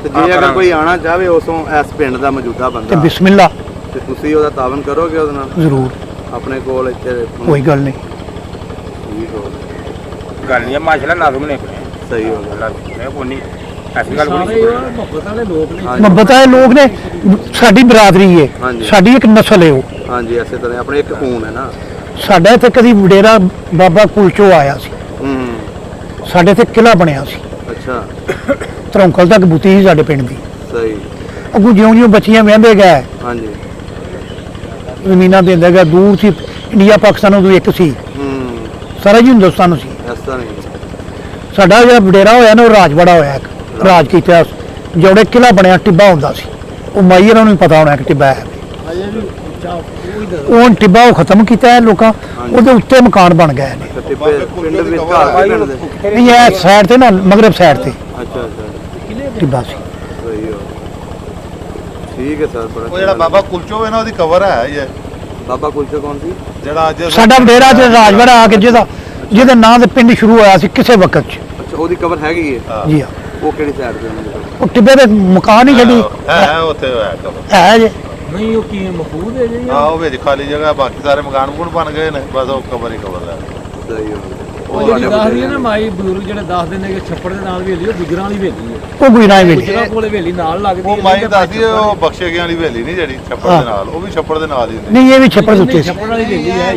ਤੇ ਜੇ ਅਗਰ ਕੋਈ ਆਣਾ ਚਾਹਵੇ ਉਸੋਂ ਇਸ ਪਿੰਡ ਦਾ ਮੌਜੂਦਾ ਤੇ ਬੰਦਾ, ਬਿਸਮਿਲ੍ਲਾ ਤੇ ਤੁਸੀਂ ਉਹਦਾ ਤਾਵਨ ਕਰੋਗੇ ਉਹਦੇ ਨਾਲ? ਜ਼ਰੂਰ, ਆਪਣੇ ਕੋਲ ਇੱਥੇ? ਕੋਈ ਗੱਲ ਨਹੀਂ। ਠੀਕ ਹੋ ਗਿਆ। ਗੱਲ ਨਹੀਂ ਮਾਸ਼ਾਅੱਲਾ ਨਾਜ਼ਮ ਨੇ ਕੋਈ। ਸਹੀ ਹੋ ਗਿਆ। ਮੈਂ ਕੋਈ ਨਹੀਂ ਐਸੀ ਗੱਲ ਕੋਈ ਸਾਰੇ ਨਹੀਂ। ਮੁਹੱਬਤ ਵਾਲੇ ਲੋਕ ਨੇ। ਹਾਂਜੀ। ਮੁਹੱਬਤ ਵਾਲੇ ਲੋਕ ਨੇ, ਸਾਡੀ ਬਰਾਦਰੀ ਹੈ, ਹਾਂਜੀ। ਸਾਡੀ ਇੱਕ ਨਸਲ ਹੈ ਉਹ। ਹਾਂਜੀ, ਇਸੇ ਤਰ੍ਹਾਂ ਆਪਣੇ ਇੱਕ ਖੂਨ ਹੈ ਨਾ। ਸਾਡਾ ਇੱਥੇ ਕਦੀ ਵਡੇਰਾ ਬਾਬਾ ਕੁਲਚੋ ਆਇਆ ਸੀ, ਸਾਡੇ ਇੱਥੇ ਕਿਲ੍ਹਾ ਬਣਿਆ ਸੀ। ਅੱਛਾ। ਧਰੌਂਕਲ ਤੱਕ ਬੁੱਤੀ ਸੀ ਸਾਡੇ ਪਿੰਡ ਦੀ। ਸਹੀ। ਅੱਗੋਂ ਜਿਉਂ-ਜਿਉਂ ਬੱਚੀਆਂ ਵਿਆਹਦੇ ਗਏ, ਹਾਂਜੀ। ਜ਼ਮੀਨਾਂ ਦਿੰਦੇ ਗਏ, ਦੂਰ ਸੀ, ਇੰਡੀਆ ਪਾਕਿਸਤਾਨ ਉਦੋਂ ਇੱਕ ਸੀ, ਸਾਰਾ ਜੀ ਹਿੰਦੁਸਤਾਨ ਸੀ। ਇਸ ਤਰ੍ਹਾਂ ਨਹੀਂ। ਸਾਡਾ ਜਿਹੜਾ ਵਡੇਰਾ ਹੋਇਆ ਨਾ, ਉਹ ਰਾਜਵਾੜਾ ਹੋਇਆ, ਇੱਕ ਰਾਜ ਕੀਤਾ। ਜੋੜੇ ਕਿਲ੍ਹਾ ਬਣਿਆ, ਟਿੱਬਾ ਹੁੰਦਾ ਸੀ। ਉਹ ਮਾਈ ਇਹਨਾਂ ਨੂੰ ਪਤਾ ਹੋਣਾ ਕਿ ਟਿੱਬਾ ਹੈ। ਉਹ ਟਿੱਬਾ ਉਹ ਖਤਮ ਕੀਤਾ ਹੈ ਲੋਕਾਂ, ਉਹਦੇ ਉੱਤੇ ਮਕਾਨ ਬਣ ਗਏ ਨੇ। ਪਿੰਡ ਵਿੱਚ ਘਰ ਪਿੰਡ ਦੇ? ਨਹੀਂ, ਇਹ ਸਾਈਡ ਤੇ ਨਾ, ਮਗਰਬ ਸਾਈਡ ਤੇ ਅੱਛਾ ਅੱਛਾ। ਟਿੱਬਾ ਸੀ। ਸਹੀ ਹੋ। ਠੀਕ ਹੈ ਸਰ, ਬੜਾ ਉਹ ਜਿਹੜਾ ਬਾਬਾ ਕੁਲਚੋ ਹੈ ਨਾ, ਉਹਦੀ ਕਵਰ ਹੈ ਇਹ। ਬਾਬਾ ਕੁਲਚੋ ਕੌਣ ਸੀ? ਜਿਹੜਾ ਅੱਜ ਸਾਡਾ ਵਡੇਰਾ ਤੇ ਰਾਜਵਾੜਾ ਆ ਕੇ ਜਿਹਦੇ ਨਾਂ ਦੇ ਪਿੰਡ ਸ਼ੁਰੂ ਹੋਇਆ ਸੀ ਕਿਸੇ ਵਕਤ 'ਚ। ਅੱਛਾ, ਉਹਦੀ ਕਵਰ ਹੈਗੀ ਹੈ? ਜੀ ਹਾਂ। ਉਹ ਕਿਹੜੀ ਸਾਈਡ ਤੇ ਉਹਨਾਂ ਦੀ? ਉਹ ਟਿੱਬੇ ਦੇ ਮਕਾਨ ਹੀ ਛੱਡੀ ਹੈ ਉੱਥੇ ਹੋਇਆ ਕਵਰ। ਹੈ ਜੇ। ਨਹੀਂ, ਉਹ ਕੀ ਮਖੂਦ ਹੈ ਜੀ? ਉਹ ਵਿੱਚ ਖਾਲੀ ਜਗ੍ਹਾ, ਬਾਕੀ ਸਾਰੇ ਮਕਾਨ ਮਕੂਨ ਬਣ ਗਏ ਨੇ, ਬਸ ਉਹ ਕਵਰ ਹੀ ਕਵਰ ਹੈ। ਸਹੀ ਹੋ ਗਿਆ। ਉਹ ਜਿਹੜੀ ਦੱਸਦੀ ਹੈ ਨਾ ਮਾਈ ਬਜ਼ੁਰਗ ਜਿਹੜੇ ਦੱਸਦੇ ਨੇ ਕਿ ਛੱਪੜ ਦੇ ਨਾਲ ਹਵੇਲੀ, ਉਹ ਗੁਜਰਾਂ ਵਾਲੀ ਹਵੇਲੀ ਹੈ। ਉਹ ਗੁਜਰਾਂ ਦੀ ਹਵੇਲੀ। ਗੁਜਰਾਂ ਕੋਲ ਹਵੇਲੀ ਨਾਲ ਲੱਗਦੀ ਹੈ। ਉਹ ਮਾਈ ਦੱਸਦੀ ਹੈ, ਉਹ ਬਖਸ਼ੇ ਗਿਆ ਵਾਲੀ ਹਵੇਲੀ ਨਹੀਂ ਜਿਹੜੀ ਛੱਪੜ ਦੇ ਨਾਲ, ਉਹ ਵੀ ਛੱਪੜ ਦੇ ਨਾਲ ਹੀ ਹੁੰਦੀ। ਨਹੀਂ, ਇਹ ਵੀ ਛੱਪੜ ਦੇ ਉੱਤੇ ਸੀ। ਛੱਪੜ ਵਾਲੀ ਹਵੇਲੀ ਹੈ।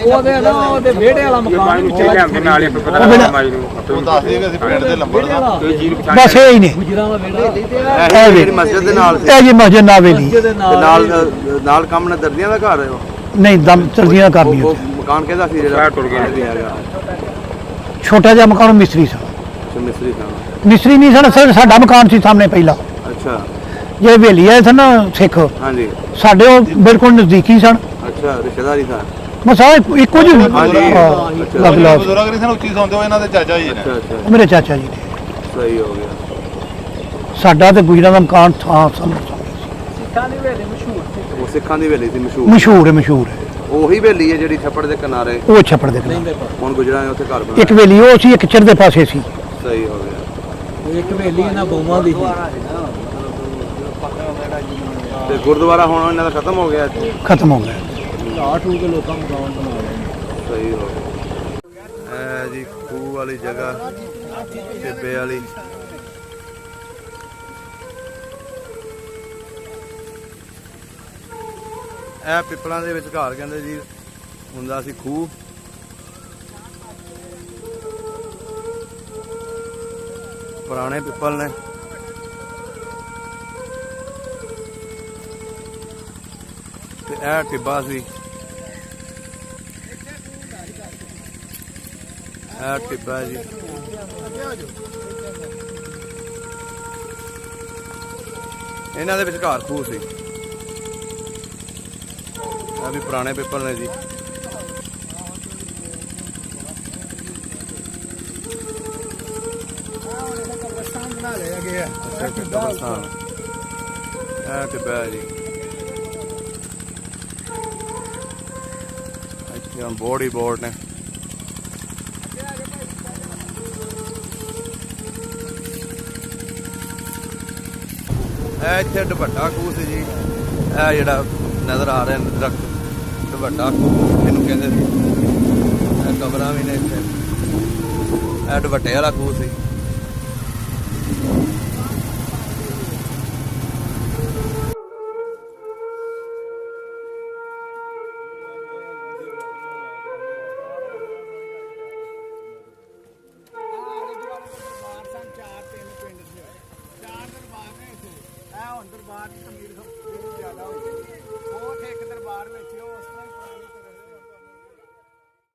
ਉਹਦੇ ਨਾ ਉਹਦੇ ਵਿਹੜੇ ਵਾਲਾ ਮਕਾਨ ਵੀ ਚਲੇ ਆਉਂਦੇ ਨਾਲ ਹੀ ਪਤਾ ਉਹ ਲੱਗਾ ਮਾਈ ਨੂੰ। ਉਹ ਦੱਸਦੀ ਹੈ ਕਿ ਅਸੀਂ ਪਿੰਡ ਦੇ ਲੰਬੜ ਵਿਹੜੇ ਦਾ। ਵਾਲਾ ਕੋਈ ਚੀਜ਼ ਪਛਾਣ ਬਸ ਇਹ ਹੀ ਨੇ। ਗੁਜਰਾਂ ਦਾ ਵਿਹੜਾ ਇਹ ਜਿਹੜੀ ਮਸਜਿਦ ਦੇ ਨਾਲ ਸੀ? ਇਹ ਜੀ ਮਸਜਿਦ ਨਾ ਹਵੇਲੀ। ਦੇ ਤੇ ਨਾਲ ਕੰਮ ਨੇ ਦਰਦੀਆਂ ਦਾ ਘਰ ਹੈ ਉਹ? ਨਹੀਂ, ਦਮ ਚਰਦੀਆਂ ਕਰਨੀ ਉਹ ਉੱਥੇ। ਮਕਾਨ ਕਿਹਦਾ ਸੀ ਜਿਹੜਾ ਸਾਰਾ ਟੁੱਟ ਗਿਆ। ਵੀ ਹੈਗਾ ਛੋਟਾ ਜਿਹਾ ਮਕਾਨ ਮਿਸਤਰੀ ਸਨ। ਅੱਛਾ ਮਿਸਤਰੀ ਸਾਹਿਬ। ਮਿਸਤਰੀ ਨਹੀਂ ਸਨ, ਸਾਡਾ ਮਕਾਨ ਸੀ ਸਾਹਮਣੇ ਪਹਿਲਾਂ। ਅੱਛਾ ਜੇ ਹਵੇਲੀ ਆਏ ਸਨ ਨਾ ਸਿੱਖ, ਹਾਂਜੀ ਸਾਡੇ ਉਹ ਬਿਲਕੁਲ ਨਜ਼ਦੀਕੀ ਸਨ। ਅੱਛਾ ਰਿਸ਼ਤੇਦਾਰੀ ਸਰ। ਬਸ ਆਹ ਇੱਕੋ ਜਿਹੀ ਹਾਂਜੀ। ਲੱਗ ਲਾ ਬਜ਼ੁਰਗ ਨਹੀਂ ਸਨ, ਉੱਚੀ ਸੌਂਦੇ ਹੋ, ਇਹਨਾਂ ਦੇ ਚਾਚਾ ਜੀ ਨੇ। ਅੱਛਾ ਅੱਛਾ ਮੇਰੇ ਚਾਚਾ ਜੀ ਨੇ। ਸਹੀ ਹੋ ਗਿਆ। ਸਾਡਾ ਤੇ ਗੁਜਰਾਂ ਦਾ ਮਕਾਨ ਥਾਂ ਸਾਹਮਣੇ ਉਹ ਸਿੱਖਾਂ ਦੀ ਹਵੇਲੀ ਸੀ ਮਸ਼ਹੂਰ। ਮਸ਼ਹੂਰ ਹੈ, ਮਸ਼ਹੂਰ ਹੈ। ਉਹੀ ਹਵੇਲੀ ਹੈ ਜਿਹੜੀ ਛੱਪੜ ਦੇ ਕਿਨਾਰੇ ਉਹ ਛੱਪੜ ਦੇ ਕਿਨਾਰੇ। ਹੁਣ ਗੁਜਰਾਂ ਨੇ ਉੱਥੇ ਘਰ ਬਣਾਇਆ। ਇੱਕ ਹਵੇਲੀ ਉਹ ਸੀ, ਇੱਕ ਚੜ੍ਹਦੇ ਪਾਸੇ ਸੀ। ਸਹੀ ਹੋ ਗਿਆ। ਇੱਕ ਹਵੇਲੀ ਇਹਨਾਂ ਬਹੂਆਂ ਦੀ ਤੇ ਗੁਰਦੁਆਰਾ ਹੁਣ ਇਹਨਾਂ ਦਾ ਖਤਮ ਹੋ ਗਿਆ ਇੱਥੇ। ਖਤਮ ਹੋ ਗਿਆ। ਕੇ ਲੋਕਾਂ ਮਕਾਨ ਬਣਾ ਲਏ। ਸਹੀ ਹੋ ਗਿਆ। ਇਹ ਜੀ ਖੂਹ ਵਾਲੀ ਜਗ੍ਹਾ ਟਿੱਬੇ ਵਾਲੀ। ਇਹ ਪਿੱਪਲਾਂ ਦੇ ਵਿਚਕਾਰ ਕਹਿੰਦੇ ਜੀ ਹੁੰਦਾ ਸੀ ਖੂਹ। ਪੁਰਾਣੇ ਪਿੱਪਲ ਨੇ। ਤੇ ਇਹ ਟਿੱਬਾ ਸੀ। ਇਹ ਟਿੱਬਾ ਜੀ। ਇਹਨਾਂ ਦੇ ਵਿਚਕਾਰ ਖੂਹ ਸੀ। ਇਹ ਵੀ ਪੁਰਾਣੇ ਪਿੱਪਲ ਨੇ ਜੀ। ਅੱਛਾ ਕਬਰਸਤਾਨ। ਇਹ ਟਿੱਬਾ ਹੈ ਜੀ। ਇੱਥੇ ਬੋਰਡ ਹੀ ਬੋਰਡ ਨੇ। ਇਹ ਇੱਥੇ ਦੁਪੱਟਾ ਖੂਹ ਸੀ ਜੀ। ਇਹ ਜਿਹੜਾ ਨਜ਼ਰ ਆ ਰਿਹਾ ਦਰਖਤ, ਦੁਪੱਟਾ ਖੂਹ ਇਹਨੂੰ ਕਹਿੰਦੇ ਸੀ। ਇਹ ਕਬਰਾਂ ਵੀ ਨੇ ਇੱਥੇ। ਇਹ ਦੁਪੱਟੇ ਵਾਲਾ ਖੂਹ ਸੀ।